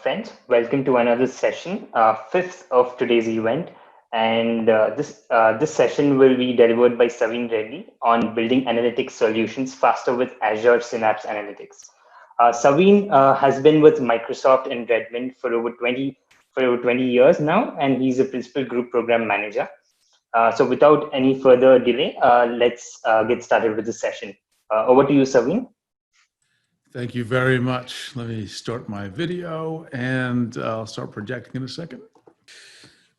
friends. Welcome to another session, fifth of today's event. And this session will be delivered by Saveen Reddy on building analytics solutions faster with Azure Synapse Analytics. Saveen has been with Microsoft and Redmond for over 20 years now, and he's a principal group program manager. So without any further delay, let's get started with the session. Over to you, Saveen. Thank you very much. Let me start my video and I'll start projecting in a second.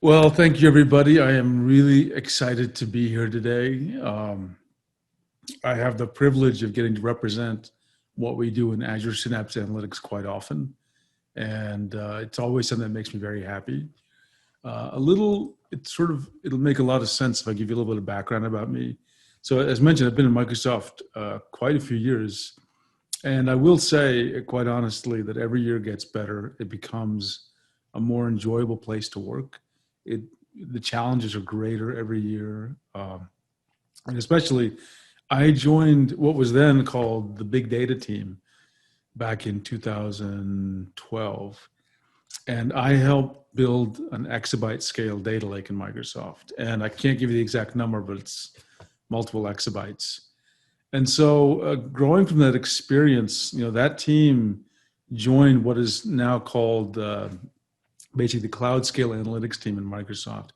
Well, thank you, everybody. I am really excited to be here today. I have the privilege of getting to represent what we do in Azure Synapse Analytics quite often. And it's always something that makes me very happy. It'll make a lot of sense if I give you a little bit of background about me. So as mentioned, I've been in Microsoft quite a few years. And I will say, quite honestly, that every year gets better. It becomes a more enjoyable place to work. The challenges are greater every year. And especially, I joined what was then called the Big Data team back in 2012. And I helped build an exabyte scale data lake in Microsoft. And I can't give you the exact number, but it's multiple exabytes. And so growing from that experience, that team joined what is now called basically the cloud scale analytics team in Microsoft.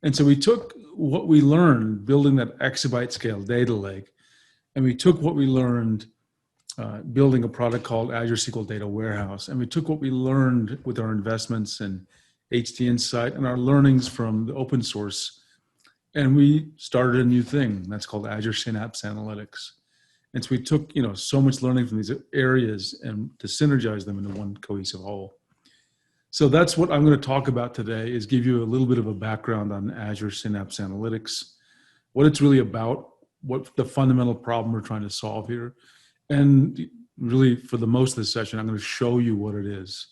And so we took what we learned building that exabyte scale data lake, and we took what we learned building a product called Azure SQL Data Warehouse. And we took what we learned with our investments in HT Insight and our learnings from the open source. And we started a new thing that's called Azure Synapse Analytics. And so we took, so much learning from these areas and to synergize them into one cohesive whole. So that's what I'm going to talk about today, is give you a little bit of a background on Azure Synapse Analytics, what it's really about, what the fundamental problem we're trying to solve here. And really, for the most of this session, I'm going to show you what it is.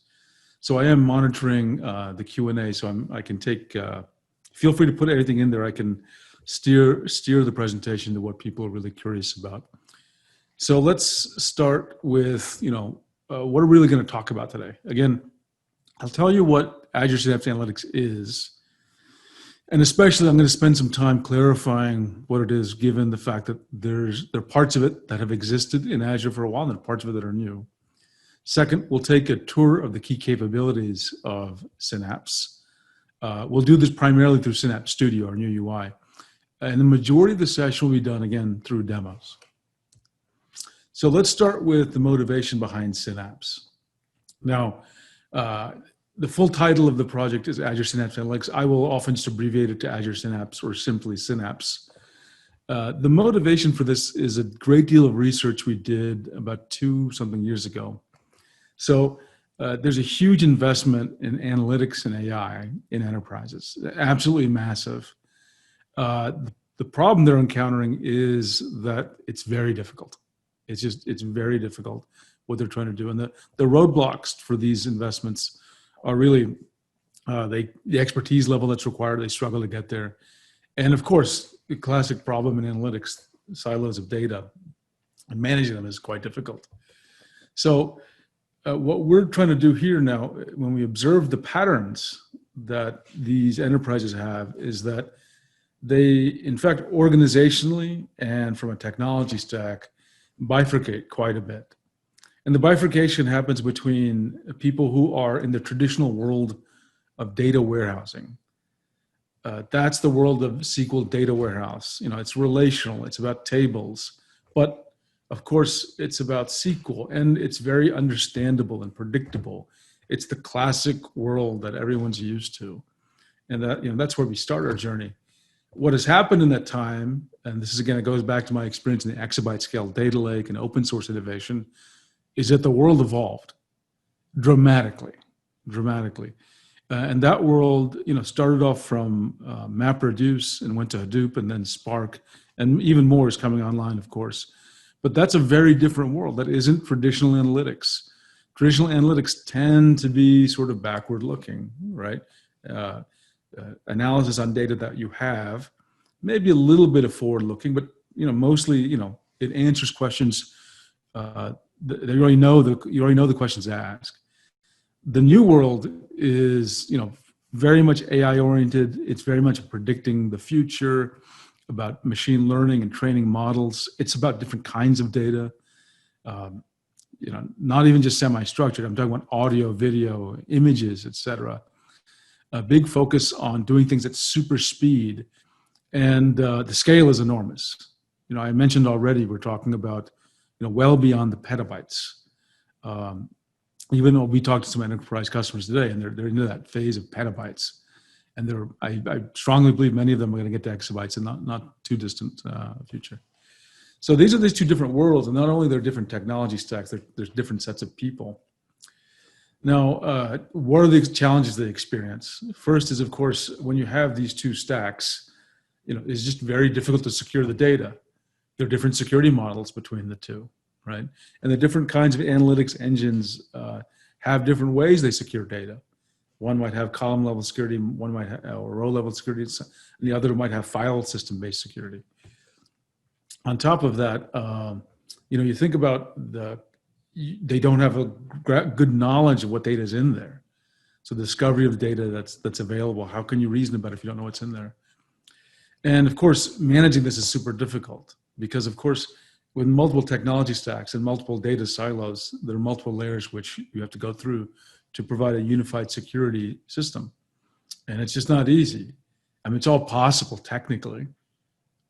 So I am monitoring the Q&A, so I can take... Feel free to put everything in there. I can steer the presentation to what people are really curious about. So let's start with, what we're really going to talk about today. Again, I'll tell you what Azure Synapse Analytics is. And especially, I'm going to spend some time clarifying what it is, given the fact that there are parts of it that have existed in Azure for a while, and there are parts of it that are new. Second, we'll take a tour of the key capabilities of Synapse. We'll do this primarily through Synapse Studio, our new UI. And the majority of the session will be done, again, through demos. So let's start with the motivation behind Synapse. Now, the full title of the project is Azure Synapse Analytics. I will often just abbreviate it to Azure Synapse or simply Synapse. The motivation for this is a great deal of research we did about 2-something years ago. So there's a huge investment in analytics and AI in enterprises, absolutely massive. The problem they're encountering is that it's very difficult. It's very difficult what they're trying to do. And the roadblocks for these investments are really the expertise level that's required. They struggle to get there. And of course, the classic problem in analytics, silos of data, and managing them is quite difficult. So what we're trying to do here now, when we observe the patterns that these enterprises have, is that they, in fact, organizationally and from a technology stack, bifurcate quite a bit. And the bifurcation happens between people who are in the traditional world of data warehousing. That's the world of SQL data warehouse. It's relational, it's about tables, but of course, it's about SQL, and it's very understandable and predictable. It's the classic world that everyone's used to. And that's where we start our journey. What has happened in that time, and this is, again, it goes back to my experience in the exabyte scale data lake and open source innovation, is that the world evolved dramatically. And that world, started off from MapReduce and went to Hadoop and then Spark, and even more is coming online, of course. But that's a very different world. That isn't traditional analytics. Traditional analytics tend to be sort of backward looking, right? Analysis on data that you have, maybe a little bit of forward looking, but mostly, it answers questions. You already know the questions to ask. The new world is, very much AI oriented. It's very much predicting the future, about machine learning and training models. It's about different kinds of data. Not even just semi-structured. I'm talking about audio, video, images, etc. A big focus on doing things at super speed, and the scale is enormous. I mentioned already we're talking about, well beyond the petabytes. Even though we talked to some enterprise customers today, and they're into that phase of petabytes, and I strongly believe many of them are going to get to exabytes in not too distant future. So these are these two different worlds, and not only they're different technology stacks, there's different sets of people. Now, what are the challenges they experience? First is, of course, when you have these two stacks, it's just very difficult to secure the data. There are different security models between the two, right? And the different kinds of analytics engines have different ways they secure data. One might have column level security, one might have row level security, and the other might have file system based security. On top of that, you think about they don't have a good knowledge of what data is in there. So the discovery of data that's available, how can you reason about it if you don't know what's in there? And of course, managing this is super difficult because, of course, with multiple technology stacks and multiple data silos, there are multiple layers which you have to go through to provide a unified security system. And it's just not easy. I mean, it's all possible technically,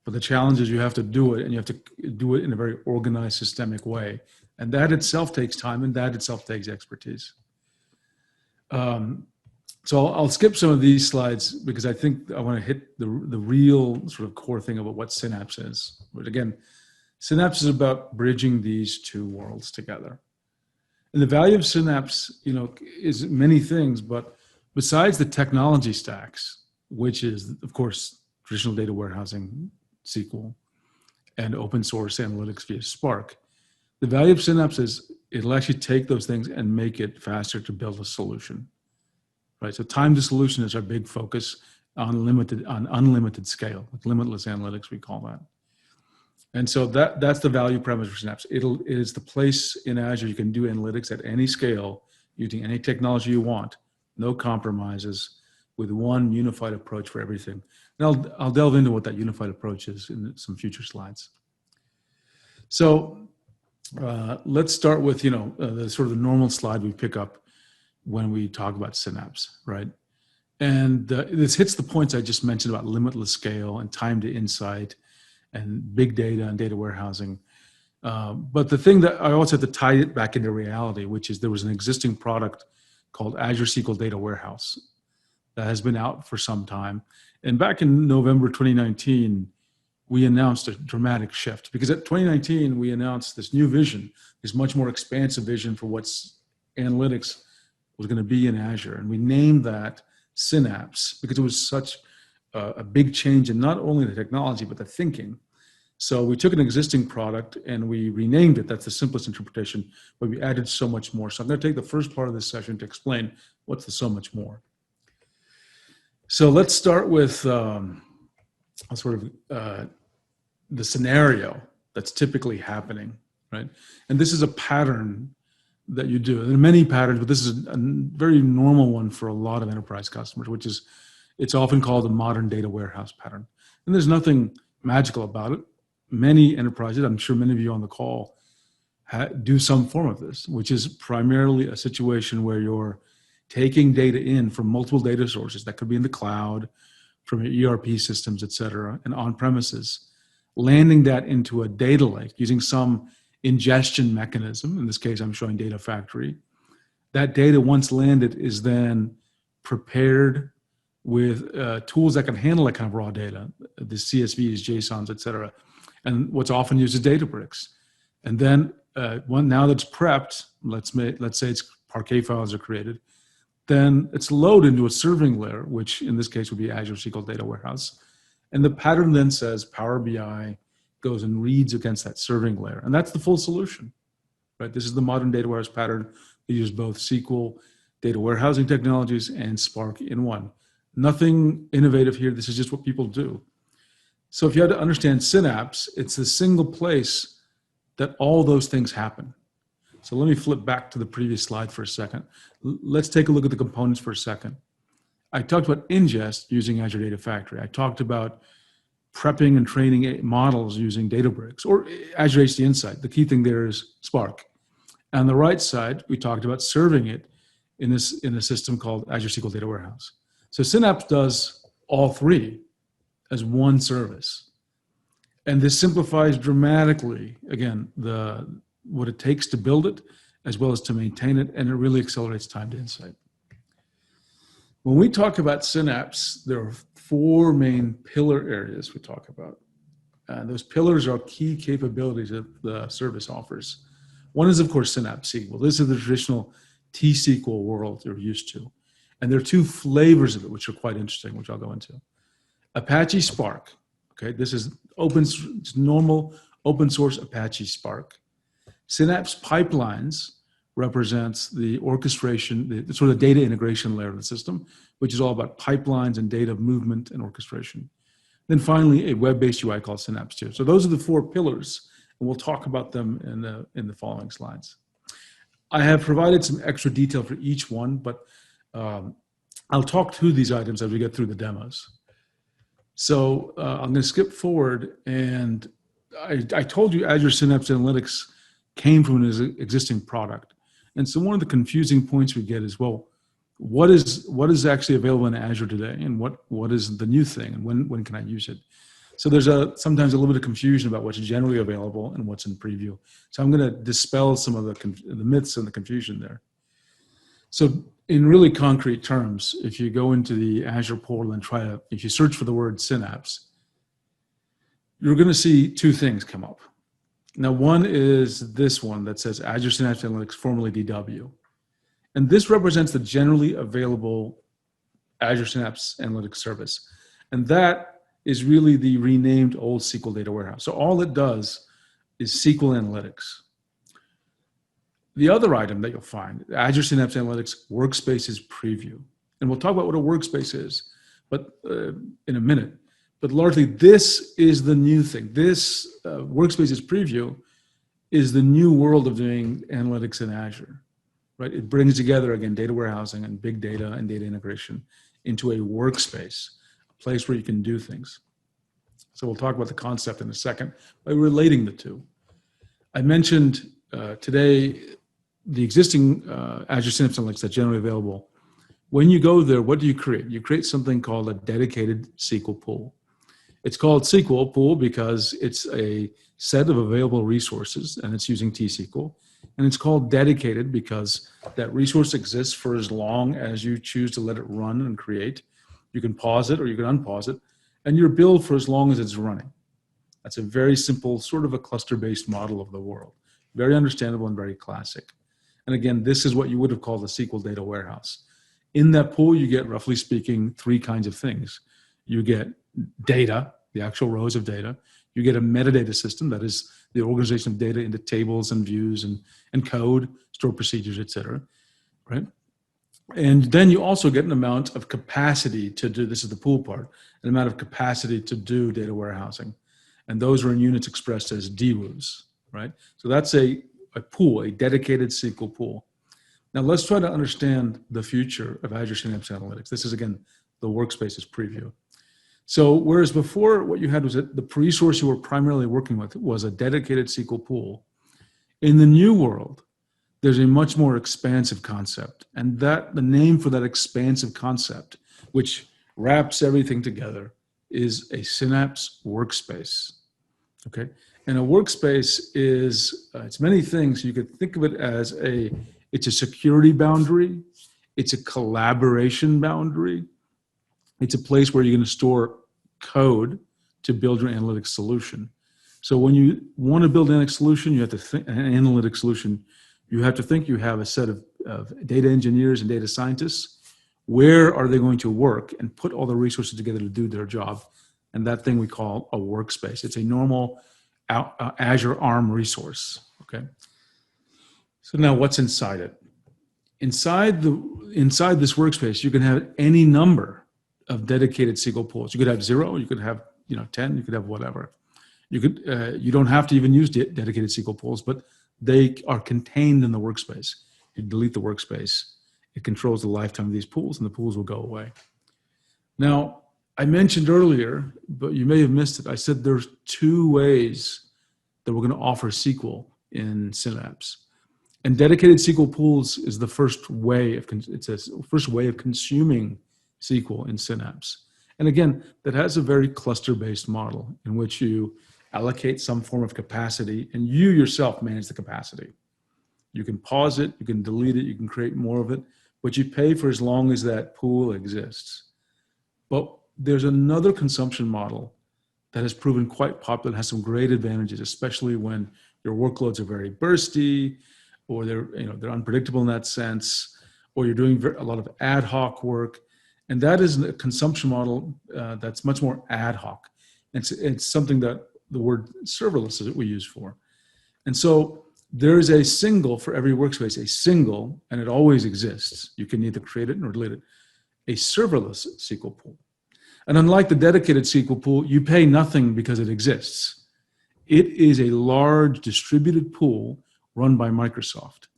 but the challenge is you have to do it, and you have to do it in a very organized, systemic way. And that itself takes time, and that itself takes expertise. So I'll skip some of these slides because I think I want to hit the real sort of core thing about what Synapse is. But again, Synapse is about bridging these two worlds together. And the value of Synapse, is many things, but besides the technology stacks, which is, of course, traditional data warehousing, SQL, and open source analytics via Spark, the value of Synapse is it'll actually take those things and make it faster to build a solution, right? So time to solution is our big focus on unlimited scale, like limitless analytics, we call that. And so that's the value premise for Synapse. It is the place in Azure you can do analytics at any scale using any technology you want, no compromises, with one unified approach for everything. And I'll delve into what that unified approach is in some future slides. So let's start with the sort of the normal slide we pick up when we talk about Synapse, right? And this hits the points I just mentioned about limitless scale and time to insight and big data and data warehousing. But the thing that I also had to tie it back into reality, which is there was an existing product called Azure SQL Data Warehouse that has been out for some time. And back in November 2019, we announced a dramatic shift because at 2019, we announced this new vision, this much more expansive vision for what's analytics was going to be in Azure. And we named that Synapse because it was such a big change in not only the technology, but the thinking. So we took an existing product and we renamed it. That's the simplest interpretation, but we added so much more. So I'm going to take the first part of this session to explain what's the so much more. So let's start with the scenario that's typically happening, right? And this is a pattern that you do. There are many patterns, but this is a very normal one for a lot of enterprise customers, which is, it's often called a modern data warehouse pattern. And there's nothing magical about it. Many enterprises, I'm sure many of you on the call, do some form of this, which is primarily a situation where you're taking data in from multiple data sources that could be in the cloud, from your ERP systems, et cetera, and on premises, landing that into a data lake using some ingestion mechanism. In this case, I'm showing Data Factory. That data, once landed, is then prepared with tools that can handle that kind of raw data, the CSVs, JSONs, et cetera. And what's often used is Databricks. And then now that's prepped, let's say it's Parquet files are created, then it's loaded into a serving layer, which in this case would be Azure SQL Data Warehouse. And the pattern then says Power BI goes and reads against that serving layer. And that's the full solution, right? This is the modern data warehouse pattern. They use both SQL data warehousing technologies and Spark in one. Nothing innovative here. This is just what people do. So if you had to understand Synapse, it's the single place that all those things happen. So let me flip back to the previous slide for a second. Let's take a look at the components for a second. I talked about ingest using Azure Data Factory. I talked about prepping and training models using Databricks or Azure HD Insight. The key thing there is Spark. On the right side, we talked about serving it in a system called Azure SQL Data Warehouse. So Synapse does all three as one service. And this simplifies dramatically, again, what it takes to build it, as well as to maintain it, and it really accelerates time to insight. When we talk about Synapse, there are four main pillar areas we talk about. Those pillars are key capabilities that the service offers. One is, of course, Synapse SQL. This is the traditional T-SQL world you're used to. And there are two flavors of it, which are quite interesting, which I'll go into. Apache Spark. Okay, this is normal open source Apache Spark. Synapse Pipelines represents the orchestration, the sort of data integration layer of the system, which is all about pipelines and data movement and orchestration. Then finally, a web-based UI called Synapse 2. So those are the four pillars, and we'll talk about them in the following slides. I have provided some extra detail for each one, but I'll talk through these items as we get through the demos. So I'm going to skip forward, and I told you Azure Synapse Analytics came from an existing product. And so one of the confusing points we get is, well, what is actually available in Azure today, and what is the new thing, and when can I use it? So there's sometimes a little bit of confusion about what's generally available and what's in preview. So I'm going to dispel some of the myths and the confusion there. So in really concrete terms, if you go into the Azure portal and if you search for the word Synapse, you're going to see two things come up. Now, one is this one that says Azure Synapse Analytics, formerly DW. And this represents the generally available Azure Synapse Analytics service. And that is really the renamed old SQL Data Warehouse. So all it does is SQL Analytics. The other item that you'll find, Azure Synapse Analytics Workspaces Preview. And we'll talk about what a workspace is in a minute. But largely, this is the new thing. This Workspaces Preview is the new world of doing analytics in Azure, right? It brings together, again, data warehousing and big data and data integration into a workspace, a place where you can do things. So we'll talk about the concept in a second by relating the two. I mentioned today the existing Azure Synapse Analytics that's generally available. When you go there, what do you create? You create something called a dedicated SQL pool. It's called SQL pool because it's a set of available resources, and it's using T-SQL. And it's called dedicated because that resource exists for as long as you choose to let it run and create. You can pause it or you can unpause it, and you're billed for as long as it's running. That's a very simple, sort of a cluster-based model of the world. Very understandable and very classic. And again, this is what you would have called a SQL data warehouse. In that pool, you get, roughly speaking, three kinds of things. You get data, the actual rows of data. You get a metadata system, that is the organization of data into tables and views and code, stored procedures, et cetera, right? And then you also get an amount of capacity to do, this is the pool part, an amount of capacity to do data warehousing. And those are in units expressed as DWOs, right? So that's a pool, a dedicated SQL pool. Now let's try to understand the future of Azure Synapse Analytics. This is, again, the Workspaces preview. So whereas before what you had was that the resource you were primarily working with was a dedicated SQL pool, in the new world, there's a much more expansive concept. And that the name for that expansive concept, which wraps everything together, is a Synapse Workspace, okay? And a workspace is, it's many things. You could think of it as it's a security boundary, it's a collaboration boundary, it's a place where you're going to store code to build your analytics solution. So when you want to build an analytics solution, you have to think an analytics solution. You have to think you have a set of data engineers and data scientists. Where are they going to work and put all the resources together to do their job? And that thing we call a workspace. It's a normal Azure ARM resource. Okay. So now what's inside it? Inside this workspace, you can have any number of dedicated SQL pools. You could have 0, you could have 10, you could have whatever. You don't have to even use dedicated SQL pools, but they are contained in the workspace. You delete the workspace, it controls the lifetime of these pools, and the pools will go away. Now, I mentioned earlier, but you may have missed it, I said there's two ways that we're going to offer SQL in Synapse. And dedicated SQL pools is the first way of consuming SQL in Synapse. And again, that has a very cluster-based model in which you allocate some form of capacity and you yourself manage the capacity. You can pause it, you can delete it, you can create more of it, but you pay for as long as that pool exists. But there's another consumption model that has proven quite popular and has some great advantages, especially when your workloads are very bursty, or they're unpredictable in that sense, or you're doing a lot of ad hoc work. And that is a consumption model that's much more ad hoc. It's something that the word serverless is what we use for. And so there's a single for every workspace, a single, and it always exists. You can either create it or delete it, a serverless SQL pool. And unlike the dedicated SQL pool, you pay nothing because it exists. It is a large distributed pool run by Microsoft.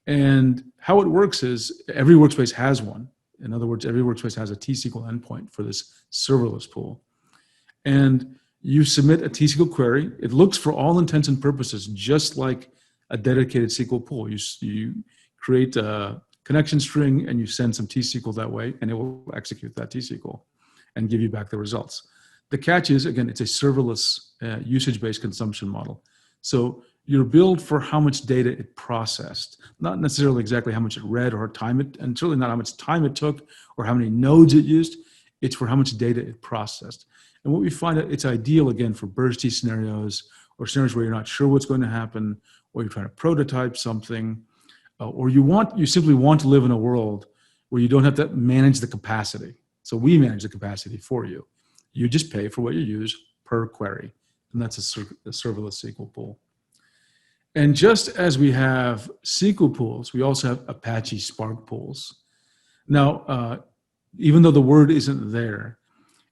And how it works is every workspace has one. In other words, every workspace has a T-SQL endpoint for this serverless pool. And you submit a T-SQL query. It looks for all intents and purposes just like a dedicated SQL pool. You create a connection string and you send some T-SQL that way, and it will execute that T-SQL and give you back the results. The catch is, again, it's a serverless usage-based consumption model. So you're billed for how much data it processed, not necessarily exactly how much it read or time it, and certainly not how much time it took or how many nodes it used. It's for how much data it processed. And what we find that it's ideal, again, for bursty scenarios or scenarios where you're not sure what's going to happen, or you're trying to prototype something, or you simply want to live in a world where you don't have to manage the capacity. So we manage the capacity for you. You just pay for what you use per query. And that's a serverless SQL pool. And just as we have SQL pools, we also have Apache Spark pools. Now, even though the word isn't there,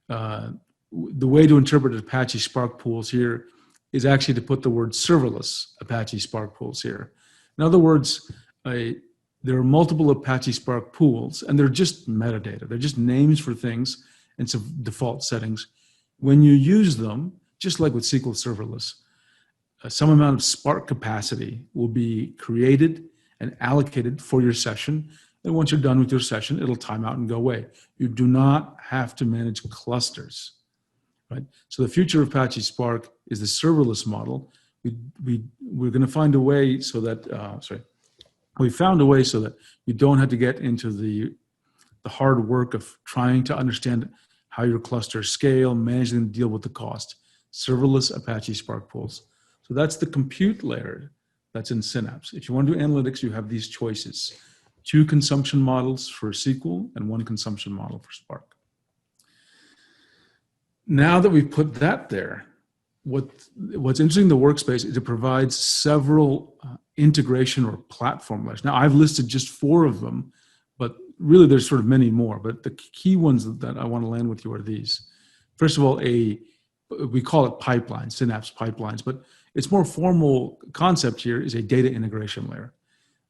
the way to interpret Apache Spark pools here is actually to put the word serverless Apache Spark pools here. In other words, there are multiple Apache Spark pools, and they're just metadata. They're just names for things and some default settings. When you use them, just like with SQL serverless, some amount of Spark capacity will be created and allocated for your session. And once you're done with your session, it'll time out and go away. You do not have to manage clusters, right? So the future of Apache Spark is the serverless model. We're going to find a way so that, we found a way so that you don't have to get into the hard work of trying to understand how your clusters scale, managing and deal with the cost. Serverless Apache Spark pools. So that's the compute layer that's in Synapse. If you want to do analytics, you have these choices. 2 consumption models for SQL and 1 consumption model for Spark. Now that we've put that there, what's interesting in the workspace is it provides several integration or platform layers. Now, I've listed just 4 of them, but really there's sort of many more. But the key ones that I want to land with you are these. First of all, we call it pipelines, Synapse pipelines, but its more formal concept here is a data integration layer.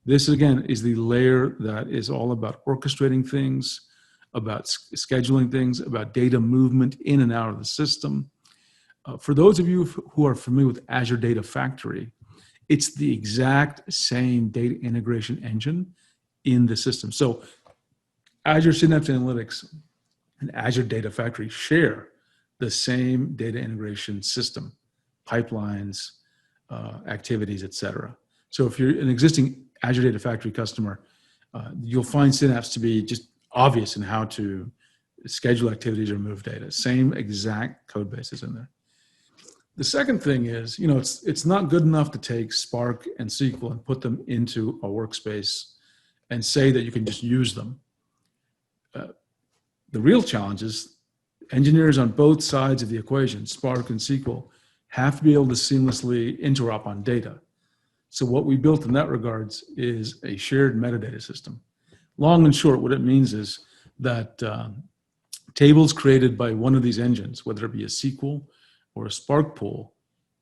This, again, is the layer that is all about orchestrating things, about scheduling things, about data movement in and out of the system. For those of you who are familiar with Azure Data Factory, it's the exact same data integration engine in the system. So Azure Synapse Analytics and Azure Data Factory share the same data integration system, pipelines, activities, et cetera. So if you're an existing Azure Data Factory customer, you'll find Synapse to be just obvious in how to schedule activities or move data. Same exact code base is in there. The second thing is, it's not good enough to take Spark and SQL and put them into a workspace and say that you can just use them. The real challenge is engineers on both sides of the equation, Spark and SQL, have to be able to seamlessly interop on data. So what we built in that regards is a shared metadata system. Long and short, what it means is that tables created by one of these engines, whether it be a SQL or a Spark pool,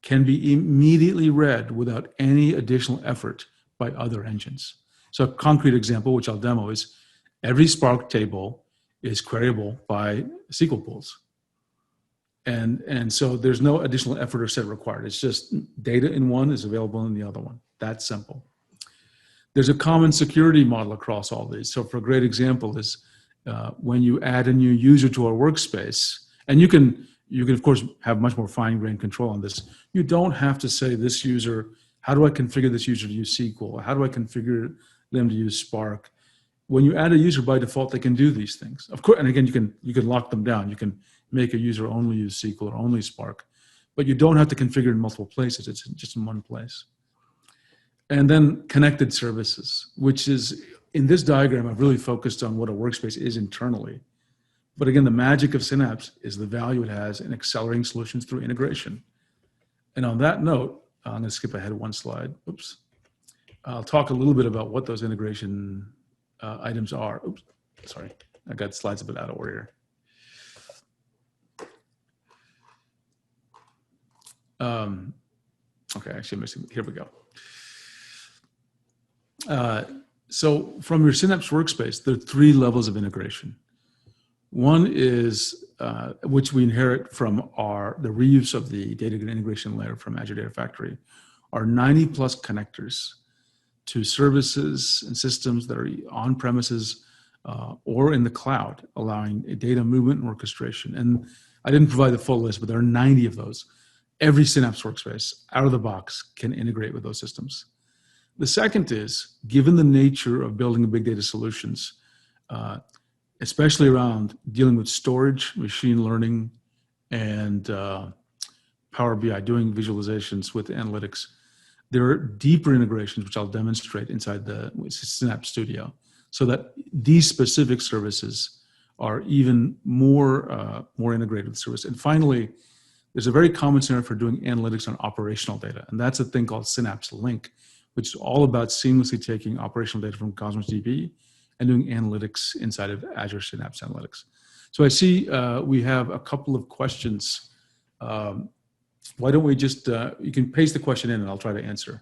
can be immediately read without any additional effort by other engines. So a concrete example, which I'll demo, is every Spark table is queryable by SQL pools. And so there's no additional effort or set required. It's just data in one is available in the other one. That's simple. There's a common security model across all these. So for a great example is when you add a new user to our workspace, and you can of course have much more fine-grained control on this. You don't have to say this user, how do I configure this user to use SQL? How do I configure them to use Spark? When you add a user by default, they can do these things. Of course, and again, you can lock them down. You can make a user only use SQL or only Spark, but you don't have to configure in multiple places. It's just in one place. And then connected services, which is, in this diagram, I've really focused on what a workspace is internally. But again, the magic of Synapse is the value it has in accelerating solutions through integration. And on that note, I'm going to skip ahead one slide. Oops. I'll talk a little bit about what those integration items are. Oops, sorry. I got slides a bit out of order here. Okay, actually I'm missing, here we go. So from your Synapse workspace, there are 3 levels of integration. One is, which we inherit from the reuse of the data integration layer from Azure Data Factory, are 90 plus connectors to services and systems that are on premises or in the cloud, allowing data movement and orchestration. And I didn't provide the full list, but there are 90 of those. Every Synapse workspace out of the box can integrate with those systems. The second is, given the nature of building big data solutions, especially around dealing with storage, machine learning, and Power BI, doing visualizations with analytics, there are deeper integrations, which I'll demonstrate inside the Synapse Studio, so that these specific services are even more integrated with service. And finally, there's a very common scenario for doing analytics on operational data, and that's a thing called Synapse Link, which is all about seamlessly taking operational data from Cosmos DB and doing analytics inside of Azure Synapse Analytics. So I see we have a couple of questions. Why don't we just, you can paste the question in and I'll try to answer.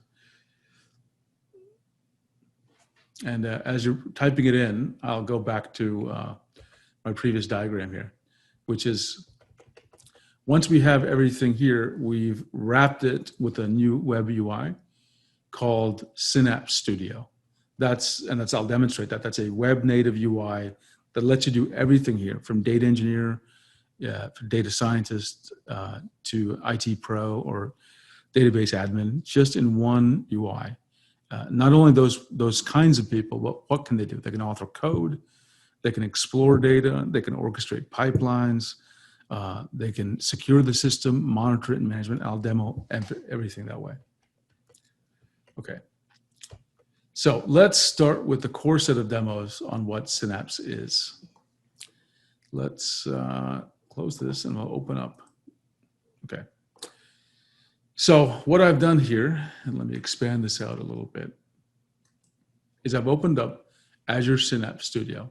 And as you're typing it in, I'll go back to my previous diagram here, which is, once we have everything here, we've wrapped it with a new web UI called Synapse Studio. I'll demonstrate that. That's a web native UI that lets you do everything here, from data engineer, for data scientist, to IT pro or database admin, just in one UI. Not only those kinds of people, but what can they do? They can author code, they can explore data, they can orchestrate pipelines, they can secure the system, monitor it, and management. I'll demo everything that way. Okay. So let's start with the core set of demos on what Synapse is. Let's close this and we'll open up. Okay. So what I've done here, and let me expand this out a little bit, is I've opened up Azure Synapse Studio.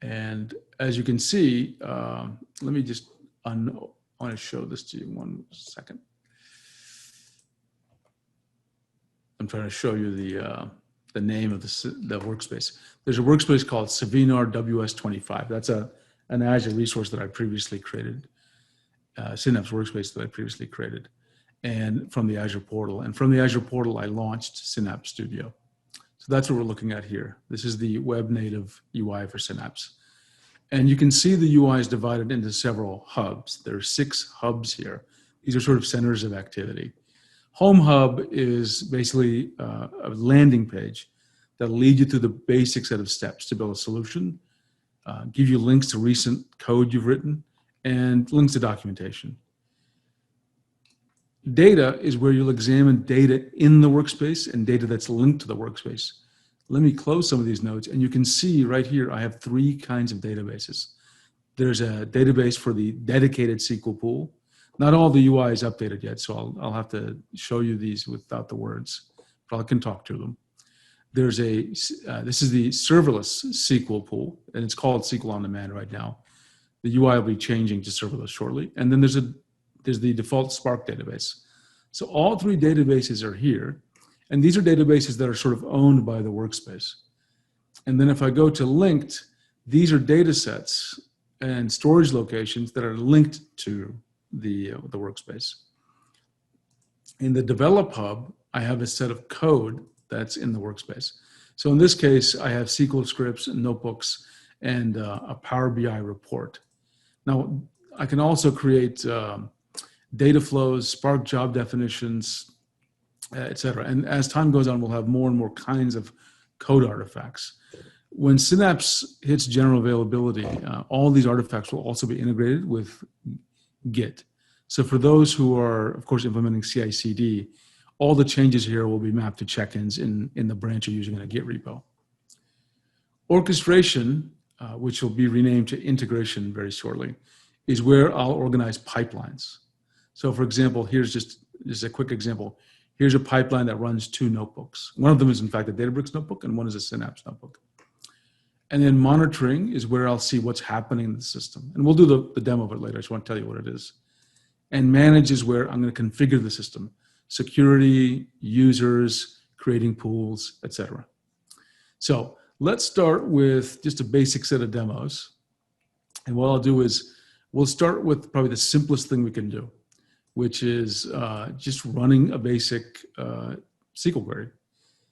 And as you can see, let me just, I want to show this to you 1 second. I'm trying to show you the name of the workspace. There's a workspace called Saveen WS25. That's an Azure resource that I previously created, Synapse Workspace that I previously created, and from the Azure portal. And from the Azure portal, I launched Synapse Studio. So that's what we're looking at here. This is the web native UI for Synapse. And you can see the UI is divided into several hubs. There are 6 hubs here. These are sort of centers of activity. Home Hub is basically a landing page that will lead you through the basic set of steps to build a solution, give you links to recent code you've written, and links to documentation. Data is where you'll examine data in the workspace and data that's linked to the workspace. Let me close some of these notes, and you can see right here I have 3 kinds of databases. There's a database for the dedicated SQL pool. Not all the UI is updated yet, so I'll have to show you these without the words, but I can talk to them. There's this is the serverless SQL pool, and it's called SQL on Demand right now. The UI will be changing to serverless shortly. And then there's the default Spark database. So all three databases are here. And these are databases that are sort of owned by the workspace. And then if I go to linked, these are data sets and storage locations that are linked to the workspace. In the develop hub, I have a set of code that's in the workspace. So in this case, I have SQL scripts and notebooks and a Power BI report. Now, I can also create data flows, Spark job definitions, et cetera. And as time goes on, we'll have more and more kinds of code artifacts. When Synapse hits general availability, all these artifacts will also be integrated with Git. So for those who are, of course, implementing CI/CD, all the changes here will be mapped to check-ins in the branch you're using in a Git repo. Orchestration, which will be renamed to integration very shortly, is where I'll organize pipelines. So for example, here's just a quick example. Here's a pipeline that runs two notebooks. One of them is in fact a Databricks notebook and one is a Synapse notebook. And then monitoring is where I'll see what's happening in the system. And we'll do the demo of it later. I just want to tell you what it is. And manage is where I'm going to configure the system. Security, users, creating pools, etc. So let's start with just a basic set of demos. And what I'll do is we'll start with probably the simplest thing we can do, which is just running a basic SQL query.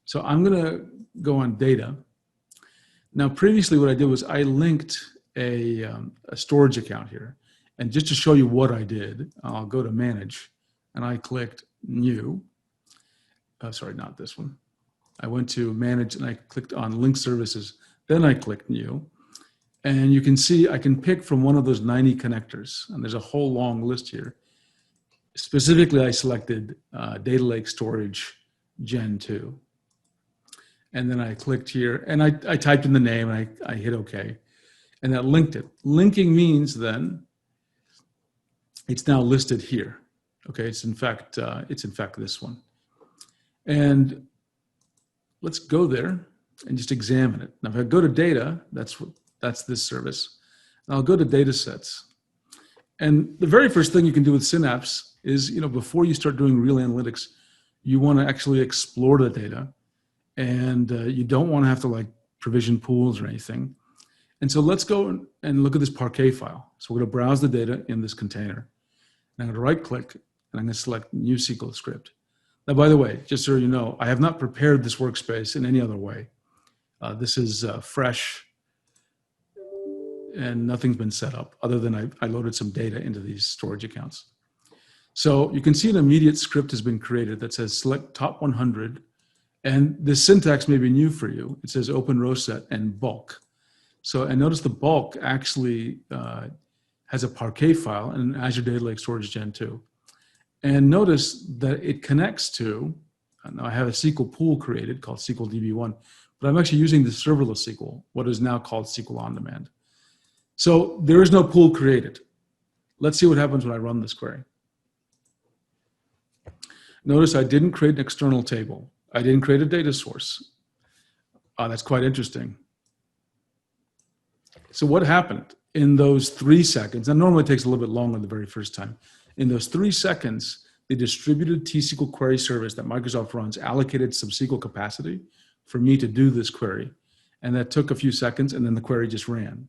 So I'm going to go on data. Now, previously what I did was I linked a storage account here. And just to show you what I did, I'll go to manage and I clicked new. Sorry, not this one. I went to manage and I clicked on link services. Then I clicked new. And you can see I can pick from one of those 90 connectors. And there's a whole long list here. Specifically, I selected Data Lake Storage Gen 2. And then I clicked here and I typed in the name and I hit OK. And that linked it. Linking means then it's now listed here. Okay, it's in fact this one. And let's go there and just examine it. Now if I go to data, that's this service. And I'll go to data sets. And the very first thing you can do with Synapse is, before you start doing real analytics, you want to actually explore the data. And you don't want to have to provision pools or anything. And so let's go and look at this Parquet file. So we're going to browse the data in this container. And I'm going to right click and I'm going to select new SQL script. Now, by the way, just so you know, I have not prepared this workspace in any other way. This is fresh and nothing's been set up other than I loaded some data into these storage accounts. So you can see an immediate script has been created that says select top 100. And the syntax may be new for you. It says open row set and bulk. So, and notice the bulk actually has a Parquet file and an Azure Data Lake Storage Gen 2. And notice that it connects to, now I have a SQL pool created called SQL DB1, but I'm actually using the serverless SQL, what is now called SQL On Demand. So there is no pool created. Let's see what happens when I run this query. Notice I didn't create an external table. I didn't create a data source. That's quite interesting. So what happened in those 3 seconds, and normally it takes a little bit longer the very first time. In those 3 seconds, the distributed T-SQL query service that Microsoft runs allocated some SQL capacity for me to do this query. And that took a few seconds and then the query just ran.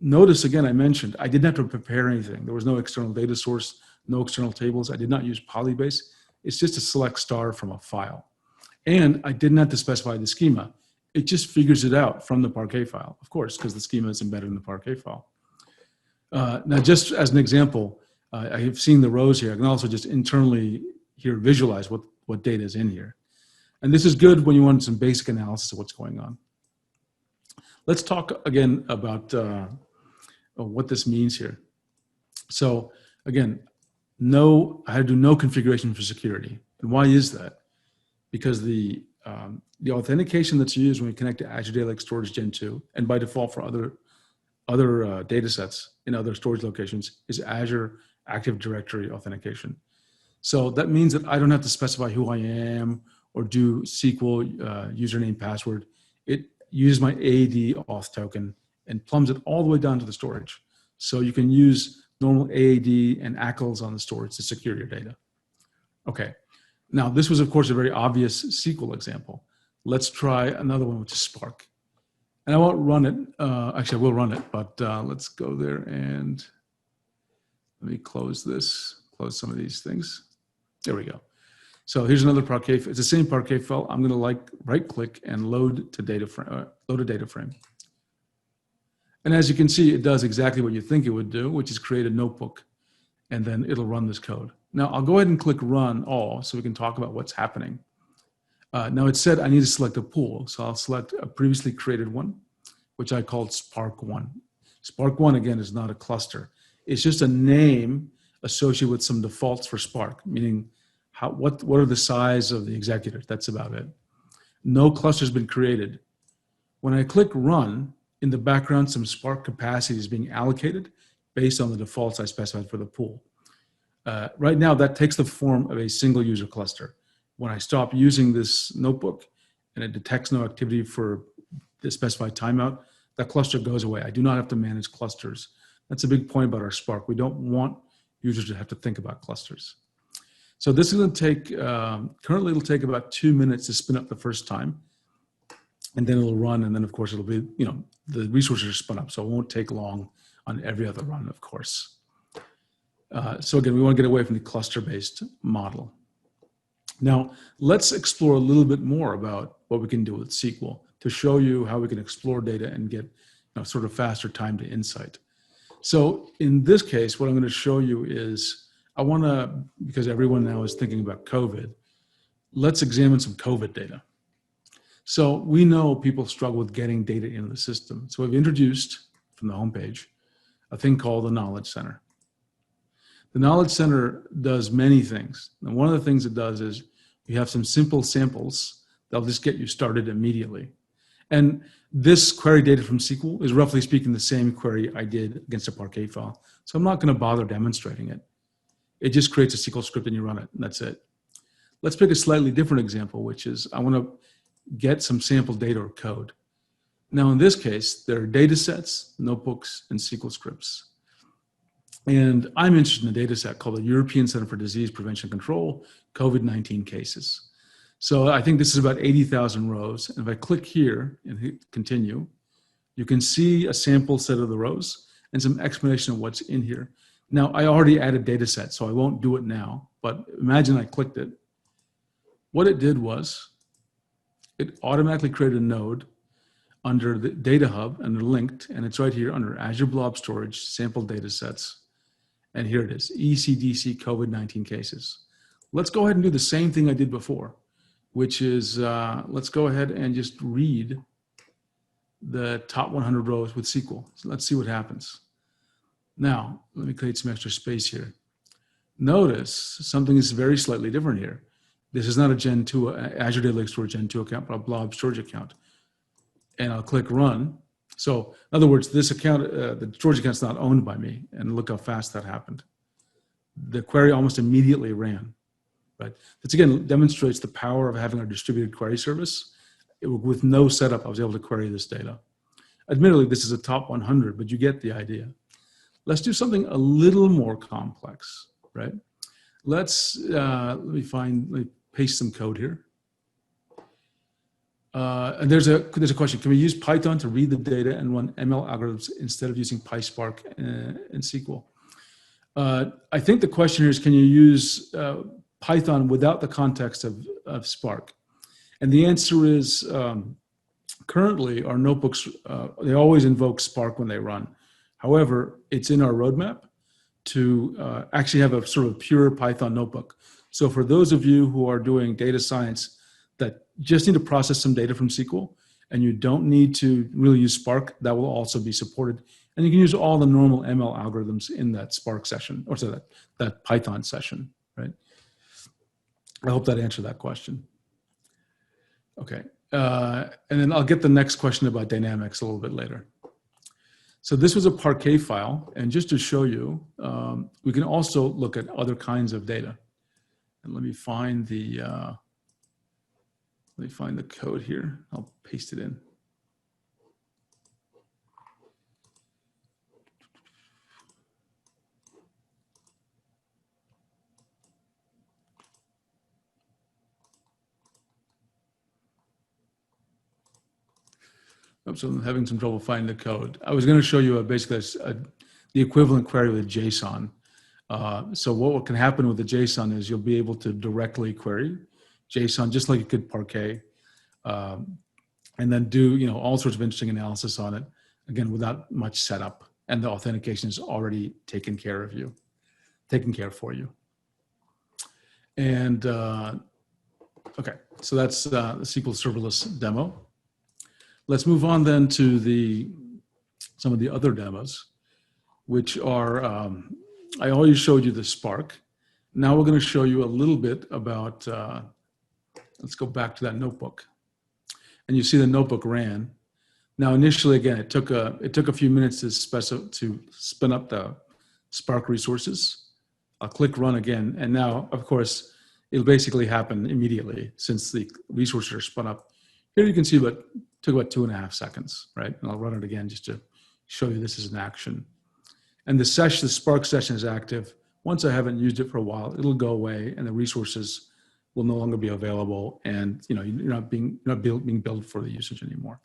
Notice again, I mentioned, I didn't have to prepare anything. There was no external data source, no external tables. I did not use Polybase. It's just a select star from a file. And I didn't have to specify the schema. It just figures it out from the Parquet file, of course, because the schema is embedded in the Parquet file. Now, just as an example, I have seen the rows here. I can also just internally here visualize what data is in here. And this is good when you want some basic analysis of what's going on. Let's talk again about what this means here. So again, I had to do no configuration for security. And why is that? Because the authentication that's used when we connect to Azure Data Lake Storage Gen 2, and by default for other data sets in other storage locations, is Azure Active Directory authentication. So that means that I don't have to specify who I am or do SQL username password. It uses my AAD auth token and plumbs it all the way down to the storage. So you can use normal AAD and ACLs on the storage to secure your data. Okay. Now, this was, of course, a very obvious SQL example. Let's try another one, which is Spark. And I won't run it. Actually, I will run it, but let's go there and let me close this, close some of these things. There we go. So here's another Parquet. It's the same Parquet file. I'm going to right-click and load to data frame. Load a data frame. And as you can see, it does exactly what you think it would do, which is create a notebook, and then it'll run this code. Now, I'll go ahead and click Run All so we can talk about what's happening. Now, it said I need to select a pool, so I'll select a previously created one, which I called Spark1. Spark1, again, is not a cluster. It's just a name associated with some defaults for Spark, meaning what are the size of the executors? That's about it. No cluster's been created. When I click Run, in the background, some Spark capacity is being allocated based on the defaults I specified for the pool. Right now, that takes the form of a single user cluster. When I stop using this notebook and it detects no activity for the specified timeout, that cluster goes away. I do not have to manage clusters. That's a big point about our Spark. We don't want users to have to think about clusters. So this is going to take, currently it'll take about 2 minutes to spin up the first time. And then it'll run, and then of course it'll be, the resources are spun up, so it won't take long on every other run, of course. So again, we want to get away from the cluster-based model. Now, let's explore a little bit more about what we can do with SQL to show you how we can explore data and get sort of faster time to insight. So in this case, what I'm going to show you is, because everyone now is thinking about COVID, let's examine some COVID data. So we know people struggle with getting data into the system. So we've introduced, from the homepage, a thing called the Knowledge Center. The Knowledge Center does many things. And one of the things it does is we have some simple samples that'll just get you started immediately. And this query data from SQL is roughly speaking the same query I did against a Parquet file. So I'm not going to bother demonstrating it. It just creates a SQL script and you run it, and that's it. Let's pick a slightly different example, which is I want to get some sample data or code. Now, in this case, there are data sets, notebooks, and SQL scripts. And I'm interested in a data set called the European Center for Disease Prevention and Control, COVID-19 cases. So I think this is about 80,000 rows. And if I click here and hit continue, you can see a sample set of the rows and some explanation of what's in here. Now, I already added data set, so I won't do it now, but imagine I clicked it. What it did was it automatically created a node under the Data Hub under linked, and it's right here under Azure Blob Storage, sample data sets. And here it is, ECDC COVID-19 cases. Let's go ahead and do the same thing I did before, which is let's go ahead and just read the top 100 rows with SQL. So let's see what happens. Now, let me create some extra space here. Notice something is very slightly different here. This is not a Gen 2, Azure Data Lake Storage Gen 2 account, but a Blob Storage account. And I'll click Run. So in other words, this account, the storage account's not owned by me. And look how fast that happened. The query almost immediately ran. Right? This again demonstrates the power of having our distributed query service. With no setup, I was able to query this data. Admittedly, this is a top 100, but you get the idea. Let's do something a little more complex, right? Let me paste some code here. And there's a question. Can we use Python to read the data and run ML algorithms instead of using PySpark and SQL? I think the question here is, can you use Python without the context of Spark? And the answer is, currently our notebooks, they always invoke Spark when they run. However, it's in our roadmap to actually have a sort of pure Python notebook. So for those of you who are doing data science that just need to process some data from SQL and you don't need to really use Spark, that will also be supported. And you can use all the normal ML algorithms in that Spark session, or so that Python session, right? I hope that answered that question. Okay, and then I'll get the next question about dynamics a little bit later. So this was a Parquet file, and just to show you, we can also look at other kinds of data. And let me find the code here. I'll paste it in. Oops, I'm having some trouble finding the code. I was going to show you basically the equivalent query with JSON. So what can happen with the JSON is you'll be able to directly query JSON just like you could Parquet, and then do all sorts of interesting analysis on it, again, without much setup, and the authentication is already taken care for you. And okay, so that's the SQL serverless demo. Let's move on then to some of the other demos, which are, I already showed you the Spark. Now we're going to show you a little bit about, let's go back to that notebook. And you see the notebook ran. Now initially, again, it took a few minutes to spin up the Spark resources. I'll click run again, and now, of course, it'll basically happen immediately since the resources are spun up. Here you can see it took about 2.5 seconds, right? And I'll run it again just to show you this is an action. And the Spark session is active. Once I haven't used it for a while, it'll go away, and the resources will no longer be available, and you're not being billed for the usage anymore.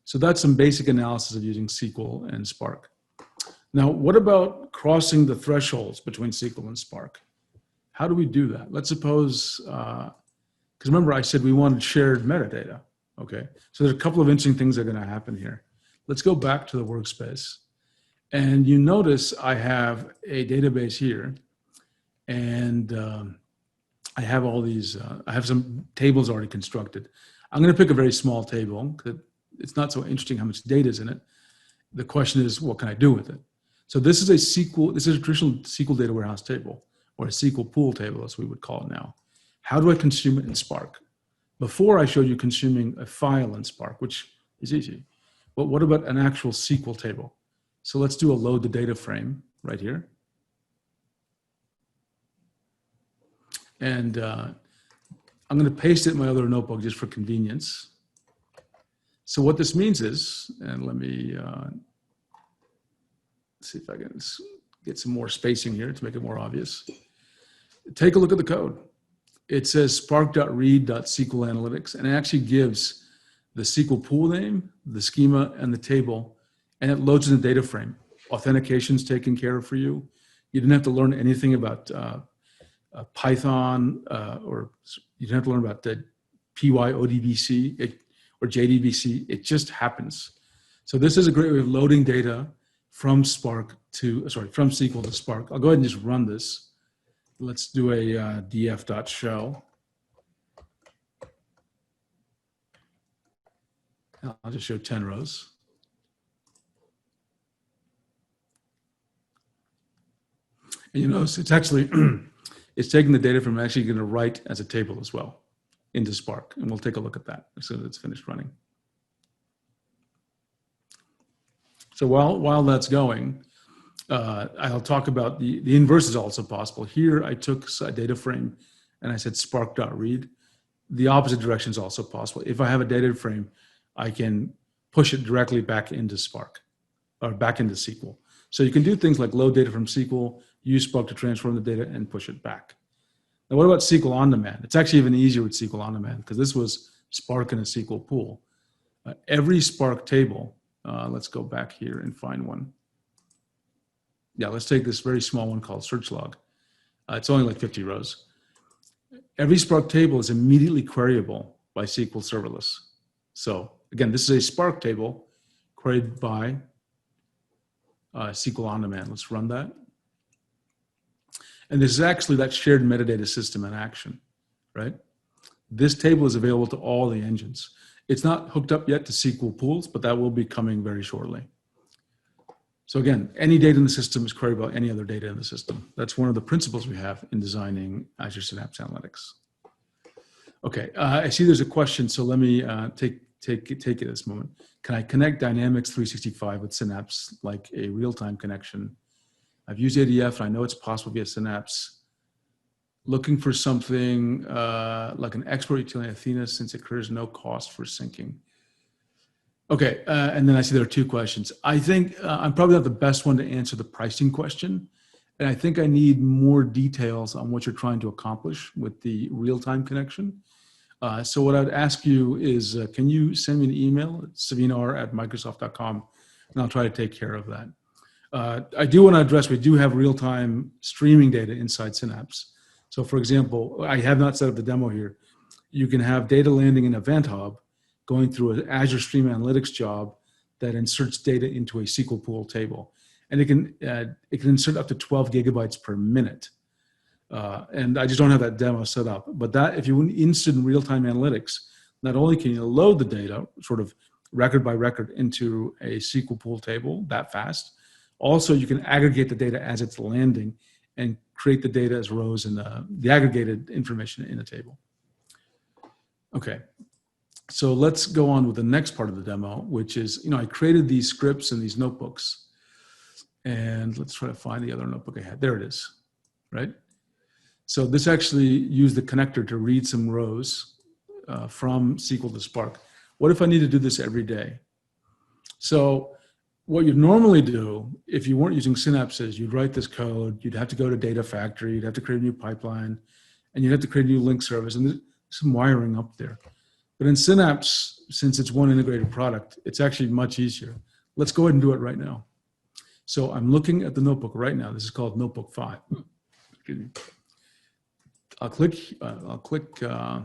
So that's some basic analysis of using SQL and Spark. Now, what about crossing the thresholds between SQL and Spark? How do we do that? Let's suppose, because remember I said we wanted shared metadata, okay? So there's a couple of interesting things that are gonna happen here. Let's go back to the workspace. And you notice I have a database here, and I have all these, I have some tables already constructed. I'm gonna pick a very small table, because it's not so interesting how much data is in it. The question is, what can I do with it? So this is a traditional SQL data warehouse table, or a SQL pool table, as we would call it now. How do I consume it in Spark? Before I showed you consuming a file in Spark, which is easy. But what about an actual SQL table? So let's do a load the data frame right here. And I'm going to paste it in my other notebook just for convenience. So what this means is, and let me see if I can get some more spacing here to make it more obvious. Take a look at the code. It says spark.read.SQL analytics, and it actually gives the SQL pool name, the schema, and the table, and it loads in the data frame. Authentication's taken care of for you. You didn't have to learn anything about Python, or you didn't have to learn about the PyODBC or JDBC. It just happens. So this is a great way of loading data from SQL to Spark. I'll go ahead and just run this. Let's do a df.show. I'll just show 10 rows. And you notice it's actually, it's taking the data from actually going to write as a table as well into Spark. And we'll take a look at that as soon as it's finished running. So while that's going, I'll talk about the inverse is also possible. Here I took a data frame and I said spark.read. The opposite direction is also possible. If I have a data frame, I can push it directly back into Spark or back into SQL. So you can do things like load data from SQL, use Spark to transform the data and push it back. Now, what about SQL on demand? It's actually even easier with SQL on demand because this was Spark in a SQL pool. Every Spark table, let's go back here and find one. Yeah, let's take this very small one called search log. It's only like 50 rows. Every Spark table is immediately queryable by SQL serverless. So again, this is a Spark table queried by SQL on demand. Let's run that. And this is actually that shared metadata system in action, right? This table is available to all the engines. It's not hooked up yet to SQL pools, but that will be coming very shortly. So again, any data in the system is queried by any other data in the system. That's one of the principles we have in designing Azure Synapse Analytics. Okay, I see there's a question, so let me take it at this moment. Can I connect Dynamics 365 with Synapse like a real-time connection? I've used ADF and I know it's possible via Synapse. Looking for something like an export utility in Athena since it incurs no cost for syncing. Okay, and then I see there are two questions. I think I'm probably not the best one to answer the pricing question. And I think I need more details on what you're trying to accomplish with the real-time connection. So what I'd ask you is, can you send me an email at saveenr@microsoft.com, and I'll try to take care of that. I do want to address, we do have real-time streaming data inside Synapse. So for example, I have not set up the demo here. You can have data landing in Event Hub going through an Azure Stream Analytics job that inserts data into a SQL pool table. And it can insert up to 12 gigabytes per minute. And I just don't have that demo set up. But that, if you instant real-time analytics, not only can you load the data sort of record by record into a SQL pool table that fast, also you can aggregate the data as it's landing and create the data as rows in the aggregated information in a table. Okay, so let's go on with the next part of the demo, which is, I created these scripts and these notebooks. And let's try to find the other notebook I had. There it is, right? So this actually used the connector to read some rows from SQL to Spark. What if I need to do this every day? So what you'd normally do if you weren't using Synapse is you'd write this code, you'd have to go to Data Factory, you'd have to create a new pipeline, and you'd have to create a new link service, and there's some wiring up there. But in Synapse, since it's one integrated product, it's actually much easier. Let's go ahead and do it right now. So I'm looking at the notebook right now. This is called Notebook 5. I'll click, I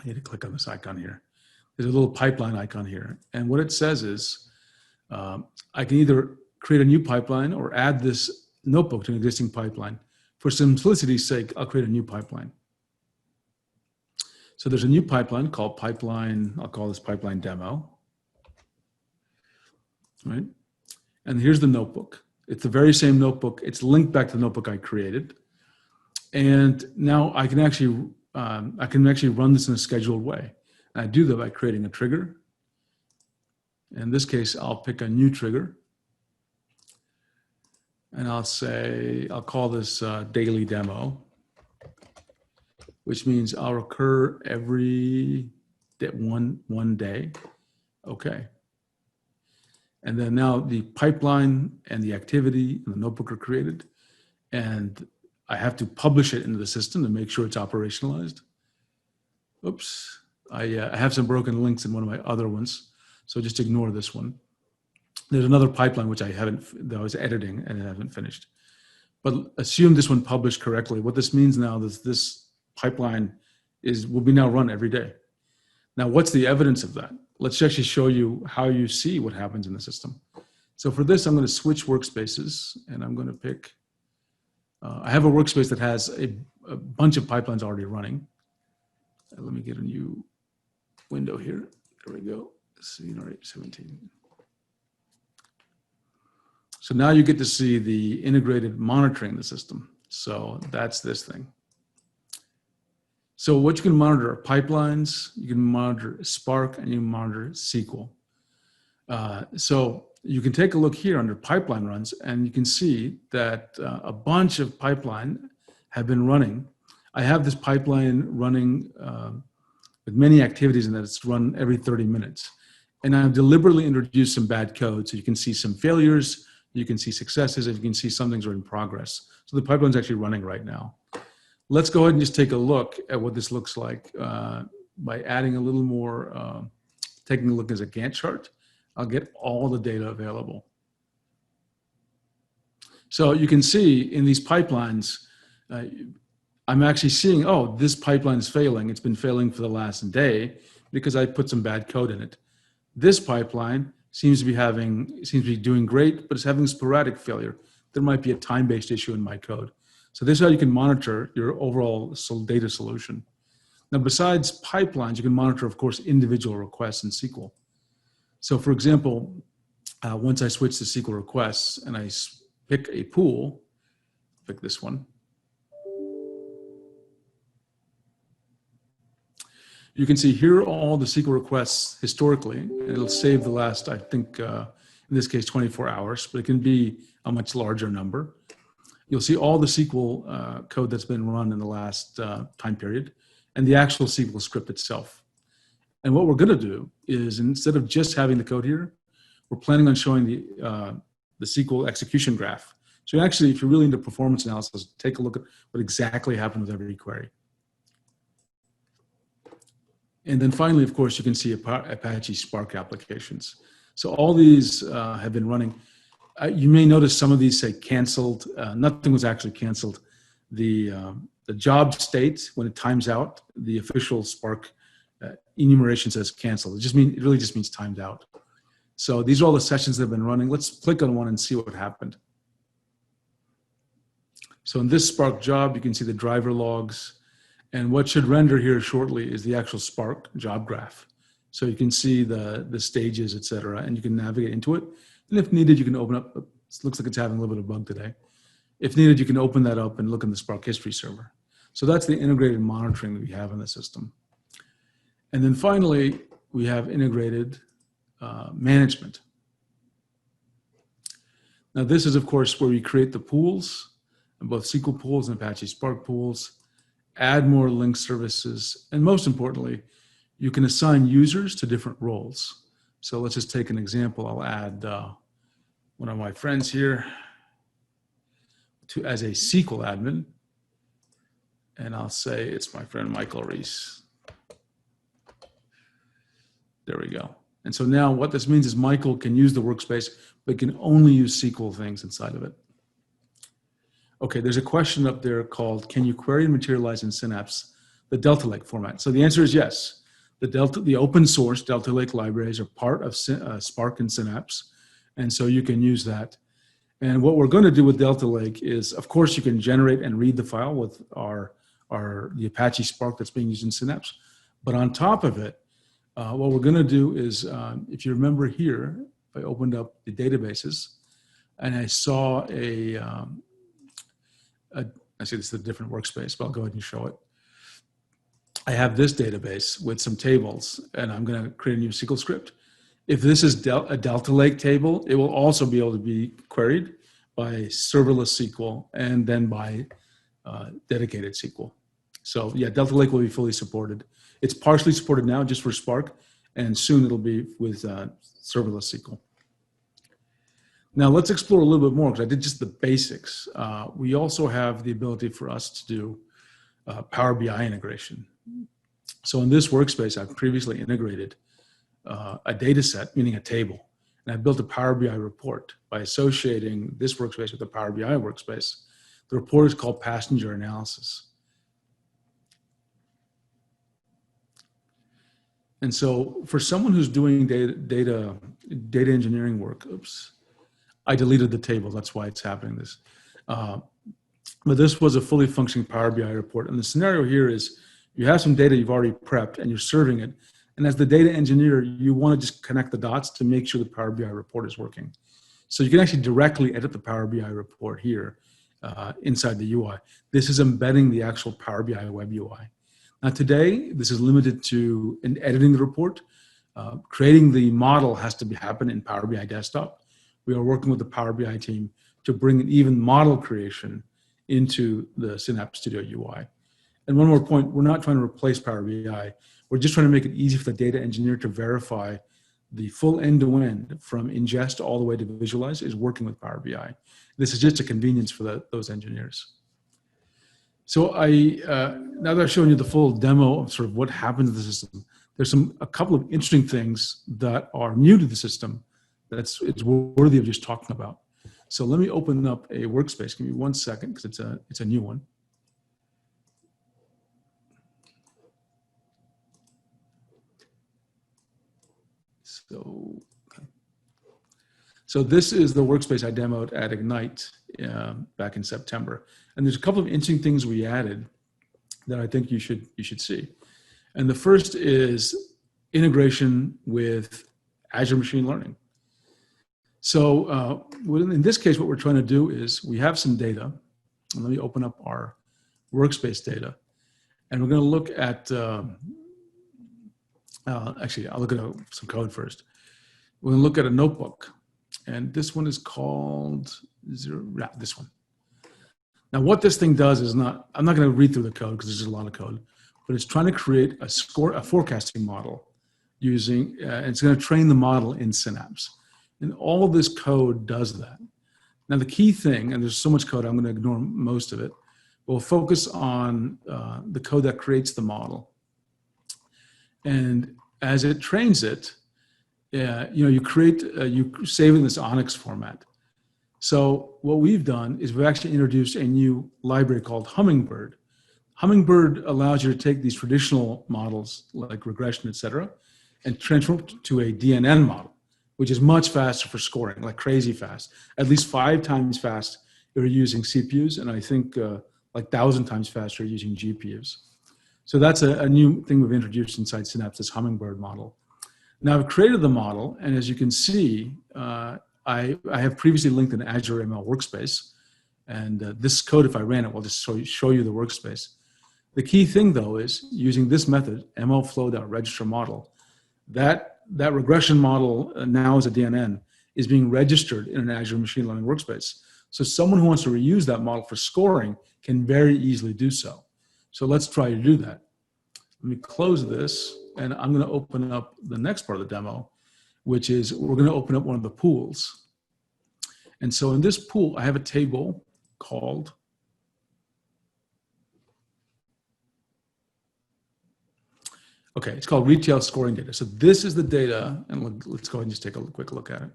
need to click on this icon here. There's a little pipeline icon here. And what it says is, I can either create a new pipeline or add this notebook to an existing pipeline. For simplicity's sake, I'll create a new pipeline. So there's a new pipeline called pipeline, I'll call this pipeline demo, right? And here's the notebook. It's the very same notebook. It's linked back to the notebook I created. And now I can actually run this in a scheduled way. And I do that by creating a trigger. In this case, I'll pick a new trigger. And I'll call this daily demo, which means I'll recur every one day. Okay. And then now the pipeline and the activity and the notebook are created. And I have to publish it into the system to make sure it's operationalized. Oops. I have some broken links in one of my other ones. So just ignore this one. There's another pipeline which that I was editing and I haven't finished. But assume this one published correctly. What this means now is this pipeline will be now run every day. Now, what's the evidence of that? Let's actually show you how you see what happens in the system. So for this, I'm going to switch workspaces, and I'm going to pick, I have a workspace that has a bunch of pipelines already running. Let me get a new window here. There we go. Saveen 17. So now you get to see the integrated monitoring the system. So that's this thing. So what you can monitor are pipelines, you can monitor Spark, and you can monitor SQL. So you can take a look here under pipeline runs, and you can see that a bunch of pipeline have been running. I have this pipeline running with many activities in that it's run every 30 minutes. And I've deliberately introduced some bad code, so you can see some failures, you can see successes, and you can see some things are in progress. So the pipeline's actually running right now. Let's go ahead and just take a look at what this looks like by adding a little more, taking a look as a Gantt chart. I'll get all the data available. So you can see in these pipelines, I'm actually seeing, oh, this pipeline is failing. It's been failing for the last day because I put some bad code in it. This pipeline seems to be doing great, but it's having sporadic failure. There might be a time-based issue in my code. So this is how you can monitor your overall data solution. Now, besides pipelines, you can monitor, of course, individual requests in SQL. So for example, once I switch to SQL requests and I pick a pool, pick this one, you can see here are all the SQL requests historically, and it'll save the last, I think, in this case, 24 hours, but it can be a much larger number. You'll see all the SQL code that's been run in the last time period and the actual SQL script itself. And what we're going to do is, instead of just having the code here, we're planning on showing the SQL execution graph. So actually, if you're really into performance analysis, take a look at what exactly happened with every query. And then finally, of course, you can see Apache Spark applications. So all these have been running. You may notice some of these say canceled. Nothing was actually canceled. The job state, when it times out, the official Spark enumeration says canceled. It really just means timed out. So these are all the sessions that have been running. Let's click on one and see what happened. So in this Spark job, you can see the driver logs. And what should render here shortly is the actual Spark job graph. So you can see the stages, et cetera, and you can navigate into it. And if needed, you can open up, it looks like it's having a little bit of bug today. If needed, you can open that up and look in the Spark history server. So that's the integrated monitoring that we have in the system. And then finally, we have integrated management. Now this is, of course, where we create the pools, both SQL pools and Apache Spark pools, add more linked services, and most importantly, you can assign users to different roles. So let's just take an example. I'll add one of my friends here as a SQL admin, and I'll say it's my friend Michael Reese. There we go. And so now what this means is Michael can use the workspace, but can only use SQL things inside of it. Okay, there's a question up there called, can you query and materialize in Synapse the Delta Lake format? So the answer is yes. The open source Delta Lake libraries are part of Spark and Synapse, and so you can use that. And what we're going to do with Delta Lake is, of course, you can generate and read the file with the Apache Spark that's being used in Synapse. But on top of it, what we're going to do is, if you remember here, if I opened up the databases and I saw I see this is a different workspace, but I'll go ahead and show it. I have this database with some tables, and I'm going to create a new SQL script. If this is a Delta Lake table, it will also be able to be queried by serverless SQL and then by dedicated SQL. So yeah, Delta Lake will be fully supported. It's partially supported now just for Spark, and soon it'll be with serverless SQL. Now let's explore a little bit more, because I did just the basics. We also have the ability for us to do Power BI integration. So in this workspace, I've previously integrated a data set, meaning a table, and I built a Power BI report by associating this workspace with the Power BI workspace. The report is called Passenger Analysis. And so for someone who's doing data engineering work, oops, I deleted the table, that's why it's happening this. But this was a fully functioning Power BI report. And the scenario here is you have some data you've already prepped and you're serving it. And as the data engineer, you want to just connect the dots to make sure the Power BI report is working. So you can actually directly edit the Power BI report here inside the UI. This is embedding the actual Power BI web UI. Now today, this is limited to editing the report. Creating the model has to happen in Power BI Desktop. We are working with the Power BI team to bring an even model creation into the Synapse Studio UI. And one more point, we're not trying to replace Power BI. We're just trying to make it easy for the data engineer to verify the full end-to-end from ingest all the way to visualize is working with Power BI. This is just a convenience for those engineers. So now that I've shown you the full demo of sort of what happened to the system, there's a couple of interesting things that are new to the system it's worthy of just talking about. So let me open up a workspace. Give me 1 second, because it's a new one. So this is the workspace I demoed at Ignite back in September. And there's a couple of interesting things we added that I think you should see. And the first is integration with Azure Machine Learning. So in this case, what we're trying to do is we have some data. And let me open up our workspace data. And we're going to look at, actually, I'll look at some code first. We're going to look at a notebook. And this one is called this one. Now, what this thing does is I'm not going to read through the code because there's a lot of code, but it's trying to create a forecasting model using, it's going to train the model in Synapse. And all of this code does that. Now, the key thing, and there's so much code, I'm going to ignore most of it, but we'll focus on the code that creates the model. And as it trains it, you save in this Onyx format. So what we've done is we've actually introduced a new library called Hummingbird. Hummingbird allows you to take these traditional models like regression, et cetera, and transform to a DNN model, which is much faster for scoring, like crazy fast, at least 5 times fast if you're using CPUs, and I think like 1,000 times faster using GPUs. So that's a new thing we've introduced inside Synapse, this Hummingbird model. Now I've created the model, and as you can see, I have previously linked an Azure ML workspace, and this code, if I ran it, will just show you the workspace. The key thing, though, is using this method, mlflow.register model, that regression model now as a DNN is being registered in an Azure machine learning workspace. So someone who wants to reuse that model for scoring can very easily do so. So let's try to do that. Let me close this, and I'm going to open up the next part of the demo, which is we're going to open up one of the pools. And so in this pool, I have a table called it's called retail scoring data. So this is the data, and let's go ahead and just take a quick look at it.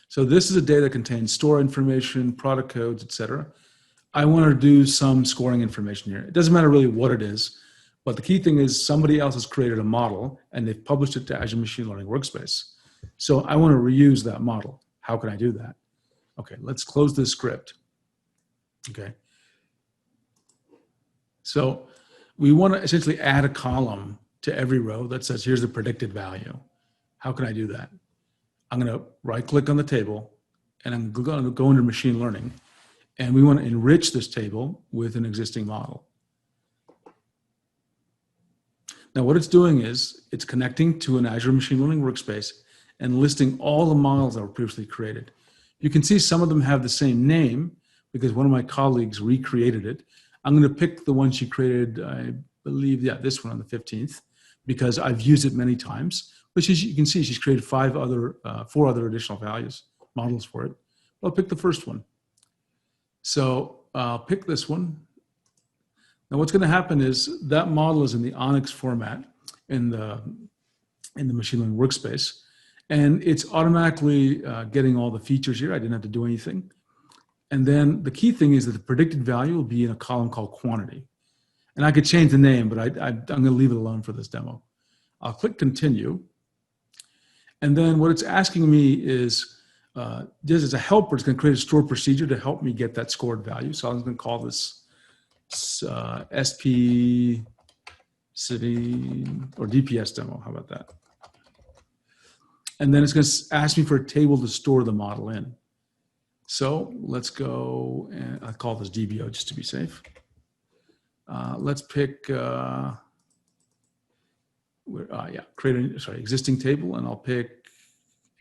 So this is a data that contains store information, product codes, et cetera. I want to do some scoring information here. It doesn't matter really what it is, but the key thing is somebody else has created a model and they've published it to Azure Machine Learning Workspace. So I want to reuse that model. How can I do that? Okay, let's close this script. Okay. So we want to essentially add a column to every row that says, here's the predicted value. How can I do that? I'm going to right click on the table and I'm going to go into machine learning, and we want to enrich this table with an existing model. Now what it's doing is it's connecting to an Azure Machine Learning Workspace and listing all the models that were previously created. You can see some of them have the same name because one of my colleagues recreated it. I'm going to pick the one she created, I believe, this one on the 15th, because I've used it many times. But you can see she's created 4 other additional models for it. I'll pick the first one. So I'll pick this one. Now what's going to happen is that model is in the Onyx format in the machine learning workspace, and it's automatically getting all the features here. I didn't have to do anything. And then the key thing is that the predicted value will be in a column called quantity. And I could change the name, but I'm going to leave it alone for this demo. I'll click continue. And then what it's asking me is, just as a helper, it's going to create a stored procedure to help me get that scored value. So I'm going to call this SP Saveen or DPS demo. How about that? And then it's going to ask me for a table to store the model in. So let's go, and I call this DBO just to be safe. Let's pick, create existing table, and I'll pick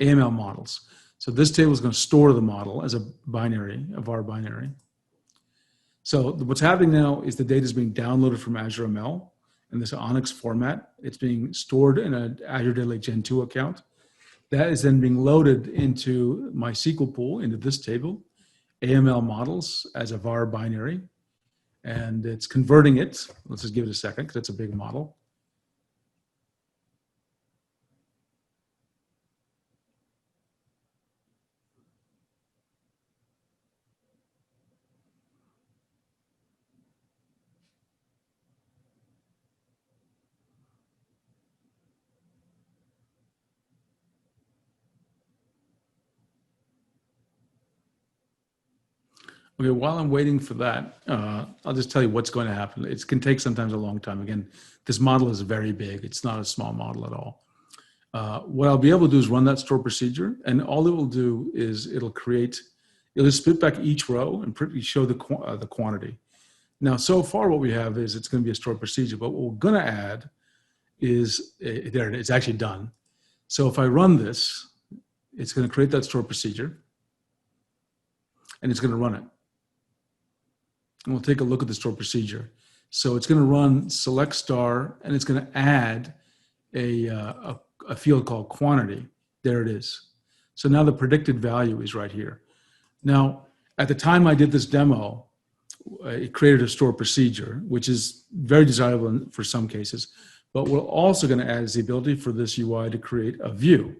AML models. So this table is going to store the model as a binary, a var binary. So what's happening now is the data is being downloaded from Azure ML in this Onyx format. It's being stored in an Azure Data Lake Gen 2 account. That is then being loaded into my SQL pool, into this table, AML models as a var binary, and it's converting it. Let's just give it a second because it's a big model. Okay, while I'm waiting for that, I'll just tell you what's going to happen. It can take sometimes a long time. Again, this model is very big. It's not a small model at all. What I'll be able to do is run that store procedure, and all it will do is it'll just spit back each row and show the quantity. Now, so far what we have is it's going to be a stored procedure, but what we're going to add is, there it is, it's actually done. So if I run this, it's going to create that stored procedure, and it's going to run it. And we'll take a look at the stored procedure. So it's going to run select star, and it's going to add a field called quantity. There it is. So now the predicted value is right here. Now, at the time I did this demo, it created a store procedure, which is very desirable for some cases. But we're also going to add is the ability for this UI to create a view.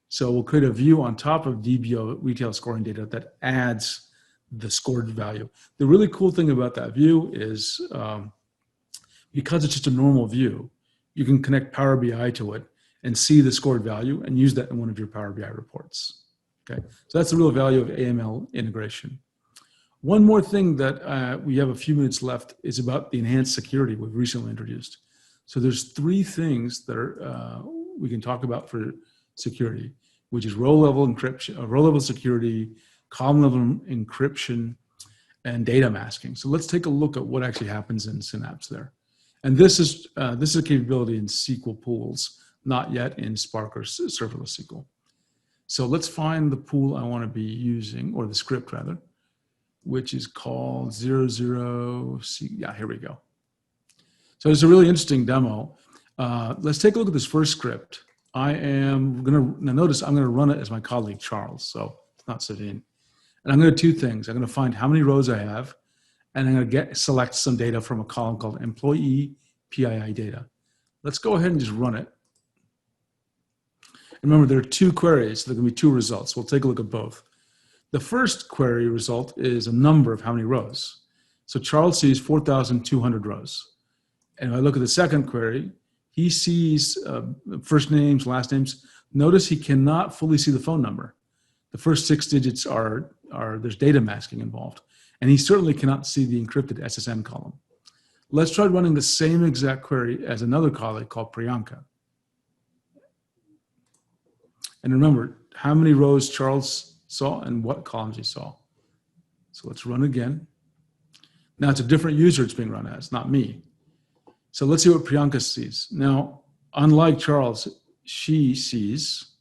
So we'll create a view on top of DBO retail scoring data that adds the scored value. The really cool thing about that view is because it's just a normal view, you can connect Power BI to it and see the scored value and use that in one of your Power BI reports. Okay, so that's the real value of AML integration. One more thing that we have a few minutes left is about the enhanced security we've recently introduced. So there's three things that are, we can talk about for security, which is row-level encryption, row-level security, column-level encryption, and data masking. So let's take a look at what actually happens in Synapse there. And this is a capability in SQL pools, not yet in Spark or serverless SQL. So let's find the pool I want to be using, or the script rather, which is called 00C. Yeah, here we go. So it's a really interesting demo. Let's take a look at this first script. I am going to, now notice I'm going to run it as my colleague Charles, so it's not Saveen. And I'm going to do two things. I'm going to find how many rows I have, and I'm going to select some data from a column called employee PII data. Let's go ahead and just run it. And remember, there are two queries. There are going to be two results. We'll take a look at both. The first query result is a number of how many rows. So Charles sees 4,200 rows. And if I look at the second query, he sees first names, last names. Notice he cannot fully see the phone number. The first 6 digits there's data masking involved. And he certainly cannot see the encrypted SSN column. Let's try running the same exact query as another colleague called Priyanka. And remember how many rows Charles saw and what columns he saw. So let's run again. Now it's a different user it's being run as, not me. So let's see what Priyanka sees. Now, unlike Charles, she sees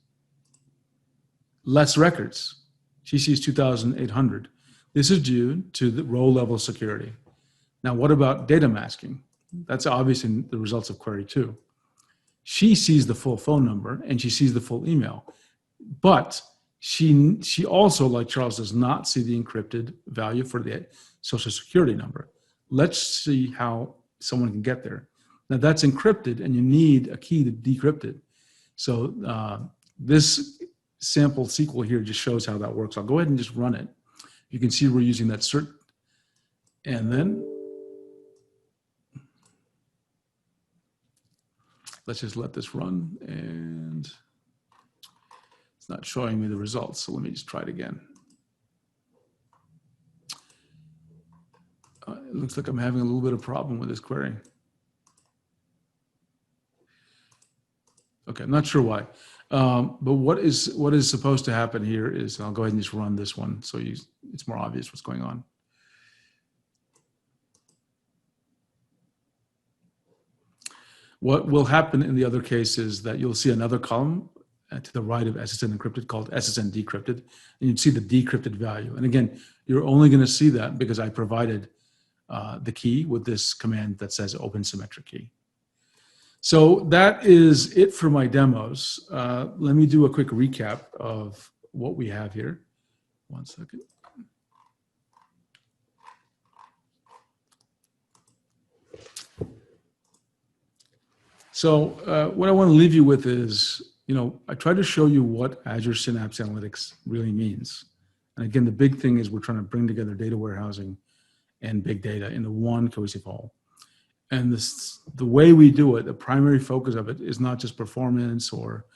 less records. She sees 2,800. This is due to the row level security. Now, what about data masking? That's obvious in the results of query 2. She sees the full phone number and she sees the full email, but she also, like Charles, does not see the encrypted value for the social security number. Let's see how someone can get there. Now that's encrypted and you need a key to decrypt it. So this sample SQL here just shows how that works. I'll go ahead and just run it. You can see we're using that cert. And then let's just let this run, and it's not showing me the results. So let me just try it again. It looks like I'm having a little bit of problem with this query. Okay, I'm not sure why. But what is supposed to happen here is, I'll go ahead and just run this one so it's more obvious what's going on. What will happen in the other case is that you'll see another column to the right of SSN encrypted called SSN decrypted, and you'd see the decrypted value. And again, you're only going to see that because I provided the key with this command that says open symmetric key. So that is it for my demos. Let me do a quick recap of what we have here. One second. So what I want to leave you with is, I try to show you what Azure Synapse Analytics really means. And again, the big thing is we're trying to bring together data warehousing and big data into one cohesive whole. And the way we do it, the primary focus of it is not just performance or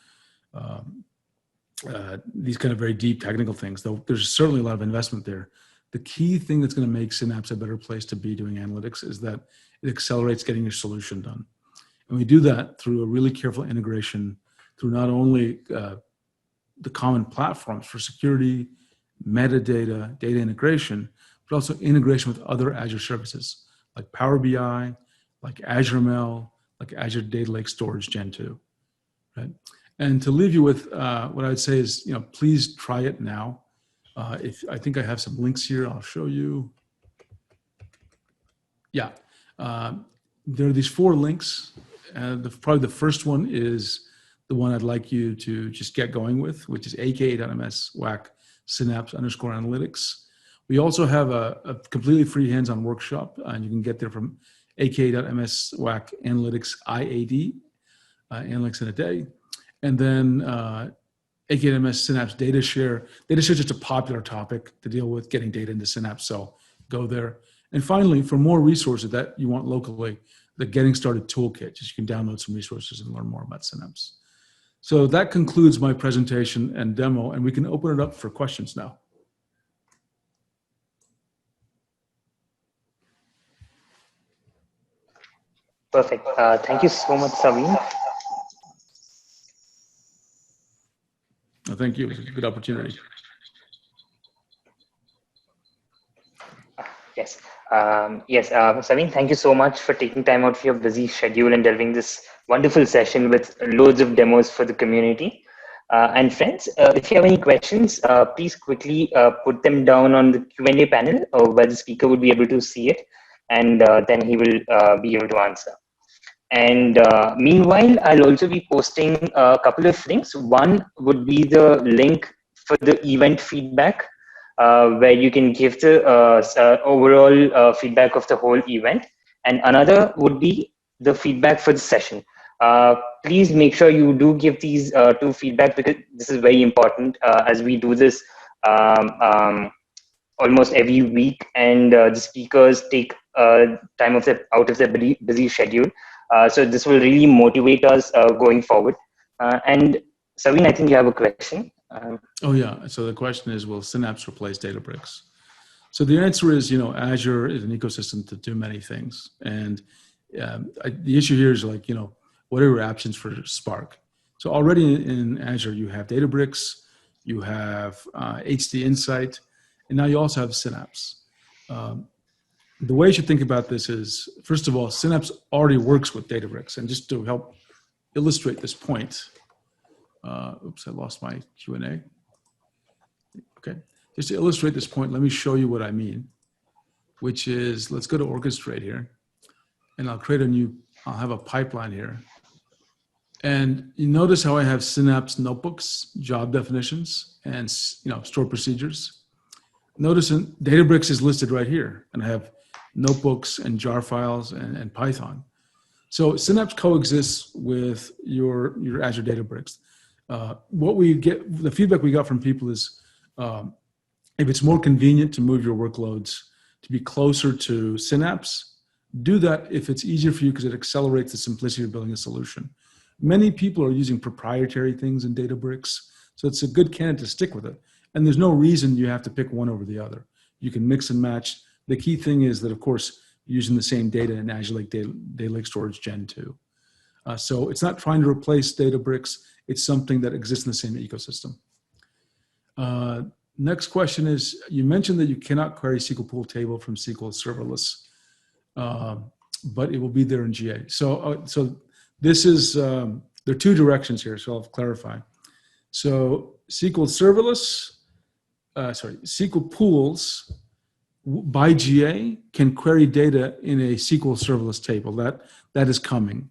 these kind of very deep technical things, though there's certainly a lot of investment there. The key thing that's going to make Synapse a better place to be doing analytics is that it accelerates getting your solution done. And we do that through a really careful integration through not only the common platforms for security, metadata, data integration, but also integration with other Azure services like Power BI, like Azure ML, like Azure Data Lake Storage Gen 2, right? And to leave you with what I would say is, please try it now. I think I have some links here. I'll show you. Yeah, there are these 4 links. Probably the first one is the one I'd like you to just get going with, which is aka.ms/WAC Synapse _analytics. We also have a completely free hands-on workshop, and you can get there from aka.ms/WAC analytics IAD, analytics in a day. And then aka.ms Synapse data share. Data share is just a popular topic to deal with getting data into Synapse, so go there. And finally, for more resources that you want locally, the Getting Started Toolkit, just you can download some resources and learn more about Synapse. So that concludes my presentation and demo, and we can open it up for questions now. Perfect. Thank you so much, Saveen. Thank you. It was a good opportunity. Yes. Yes, Saveen, thank you so much for taking time out for your busy schedule and delivering this wonderful session with loads of demos for the community. And friends, if you have any questions, please quickly put them down on the Q&A panel where the speaker would be able to see it, and then he will be able to answer. And meanwhile, I'll also be posting a couple of links. One would be the link for the event feedback, where you can give the overall feedback of the whole event. And another would be the feedback for the session. Please make sure you do give these two feedback, because this is very important as we do this almost every week, and the speakers take time out of their busy schedule. So this will really motivate us going forward. And Saveen, I think you have a question. Oh yeah, so the question is, will Synapse replace Databricks? So the answer is, Azure is an ecosystem to do many things. And the issue here is like, what are your options for Spark? So already in Azure, you have Databricks, you have HD Insight, and now you also have Synapse. The way you should think about this is, first of all, Synapse already works with Databricks. And just to help illustrate this point, oops, I lost my Q&A. Okay, just to illustrate this point, let me show you what I mean, which is, let's go to Orchestrate here, and I'll create I'll have a pipeline here. And you notice how I have Synapse notebooks, job definitions, and stored procedures. Notice Databricks is listed right here, and I have notebooks and jar files and Python. So Synapse coexists with your Azure Databricks. What we get, the feedback we got from people is, if it's more convenient to move your workloads to be closer to Synapse, do that if it's easier for you, because it accelerates the simplicity of building a solution. Many people are using proprietary things in Databricks, so it's a good candidate to stick with it. And there's no reason you have to pick one over the other. You can mix and match. The key thing is that, of course, using the same data in Azure Lake Data Lake Storage Gen 2. So it's not trying to replace Databricks. It's something that exists in the same ecosystem. Next question is, you mentioned that you cannot query SQL pool table from SQL serverless, but it will be there in GA. So this is, there are two directions here, so I'll clarify. So SQL pools by GA can query data in a SQL serverless table. That is coming.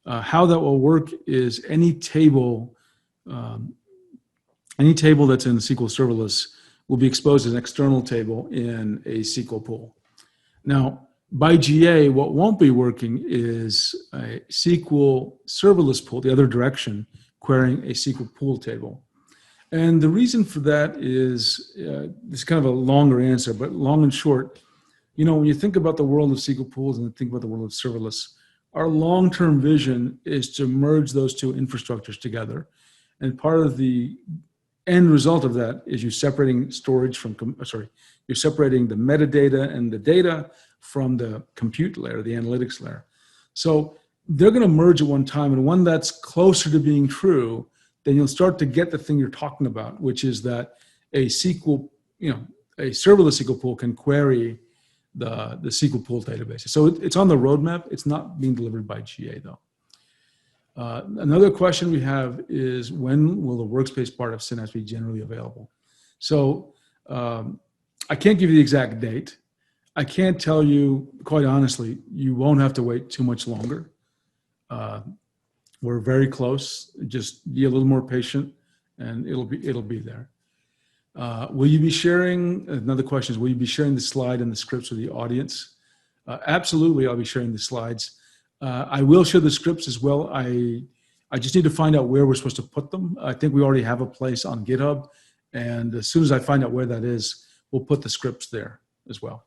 How that will work is any table that's in the SQL serverless will be exposed as an external table in a SQL pool. Now, by GA, what won't be working is a SQL serverless pool, the other direction, querying a SQL pool table. And the reason for that is, it's kind of a longer answer, but long and short, when you think about the world of SQL pools and think about the world of serverless, our long-term vision is to merge those two infrastructures together. And part of the end result of that is you're separating storage from, you're separating the metadata and the data from the compute layer, the analytics layer. So they're going to merge at one time, and when that's closer to being true, then you'll start to get the thing you're talking about, which is that a SQL, a serverless SQL pool can query the SQL pool databases. So it's on the roadmap. It's not being delivered by GA though. Another question we have is, when will the workspace part of Synapse be generally available? So I can't give you the exact date. I can't tell you, quite honestly, you won't have to wait too much longer. We're very close. Just be a little more patient, and it'll be there. Will you be sharing, another question is, will you be sharing the slide and the scripts with the audience? Absolutely, I'll be sharing the slides. I will share the scripts as well. I just need to find out where we're supposed to put them. I think we already have a place on GitHub. And as soon as I find out where that is, we'll put the scripts there as well.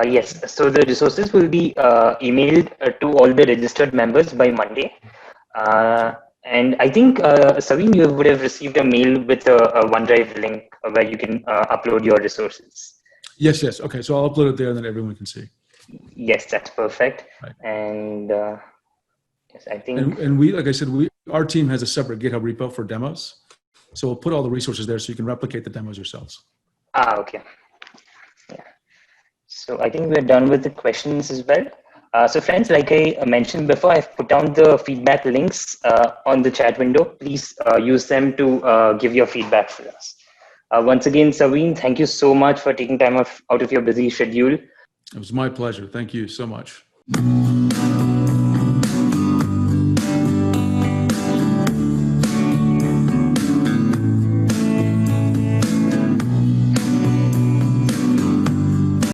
Yes, so the resources will be emailed to all the registered members by Monday. And I think, Saveen, you would have received a mail with a OneDrive link where you can upload your resources. Yes, yes. Okay, so I'll upload it there and then everyone can see. Yes, that's perfect. Right. And yes, I think. And we, like I said, our team has a separate GitHub repo for demos. So we'll put all the resources there so you can replicate the demos yourselves. Okay. Yeah. So I think we're done with the questions as well. So friends, like I mentioned before, I've put down the feedback links on the chat window. Please use them to give your feedback for us. Once again, Saveen, thank you so much for taking time out of your busy schedule. It was my pleasure. Thank you so much.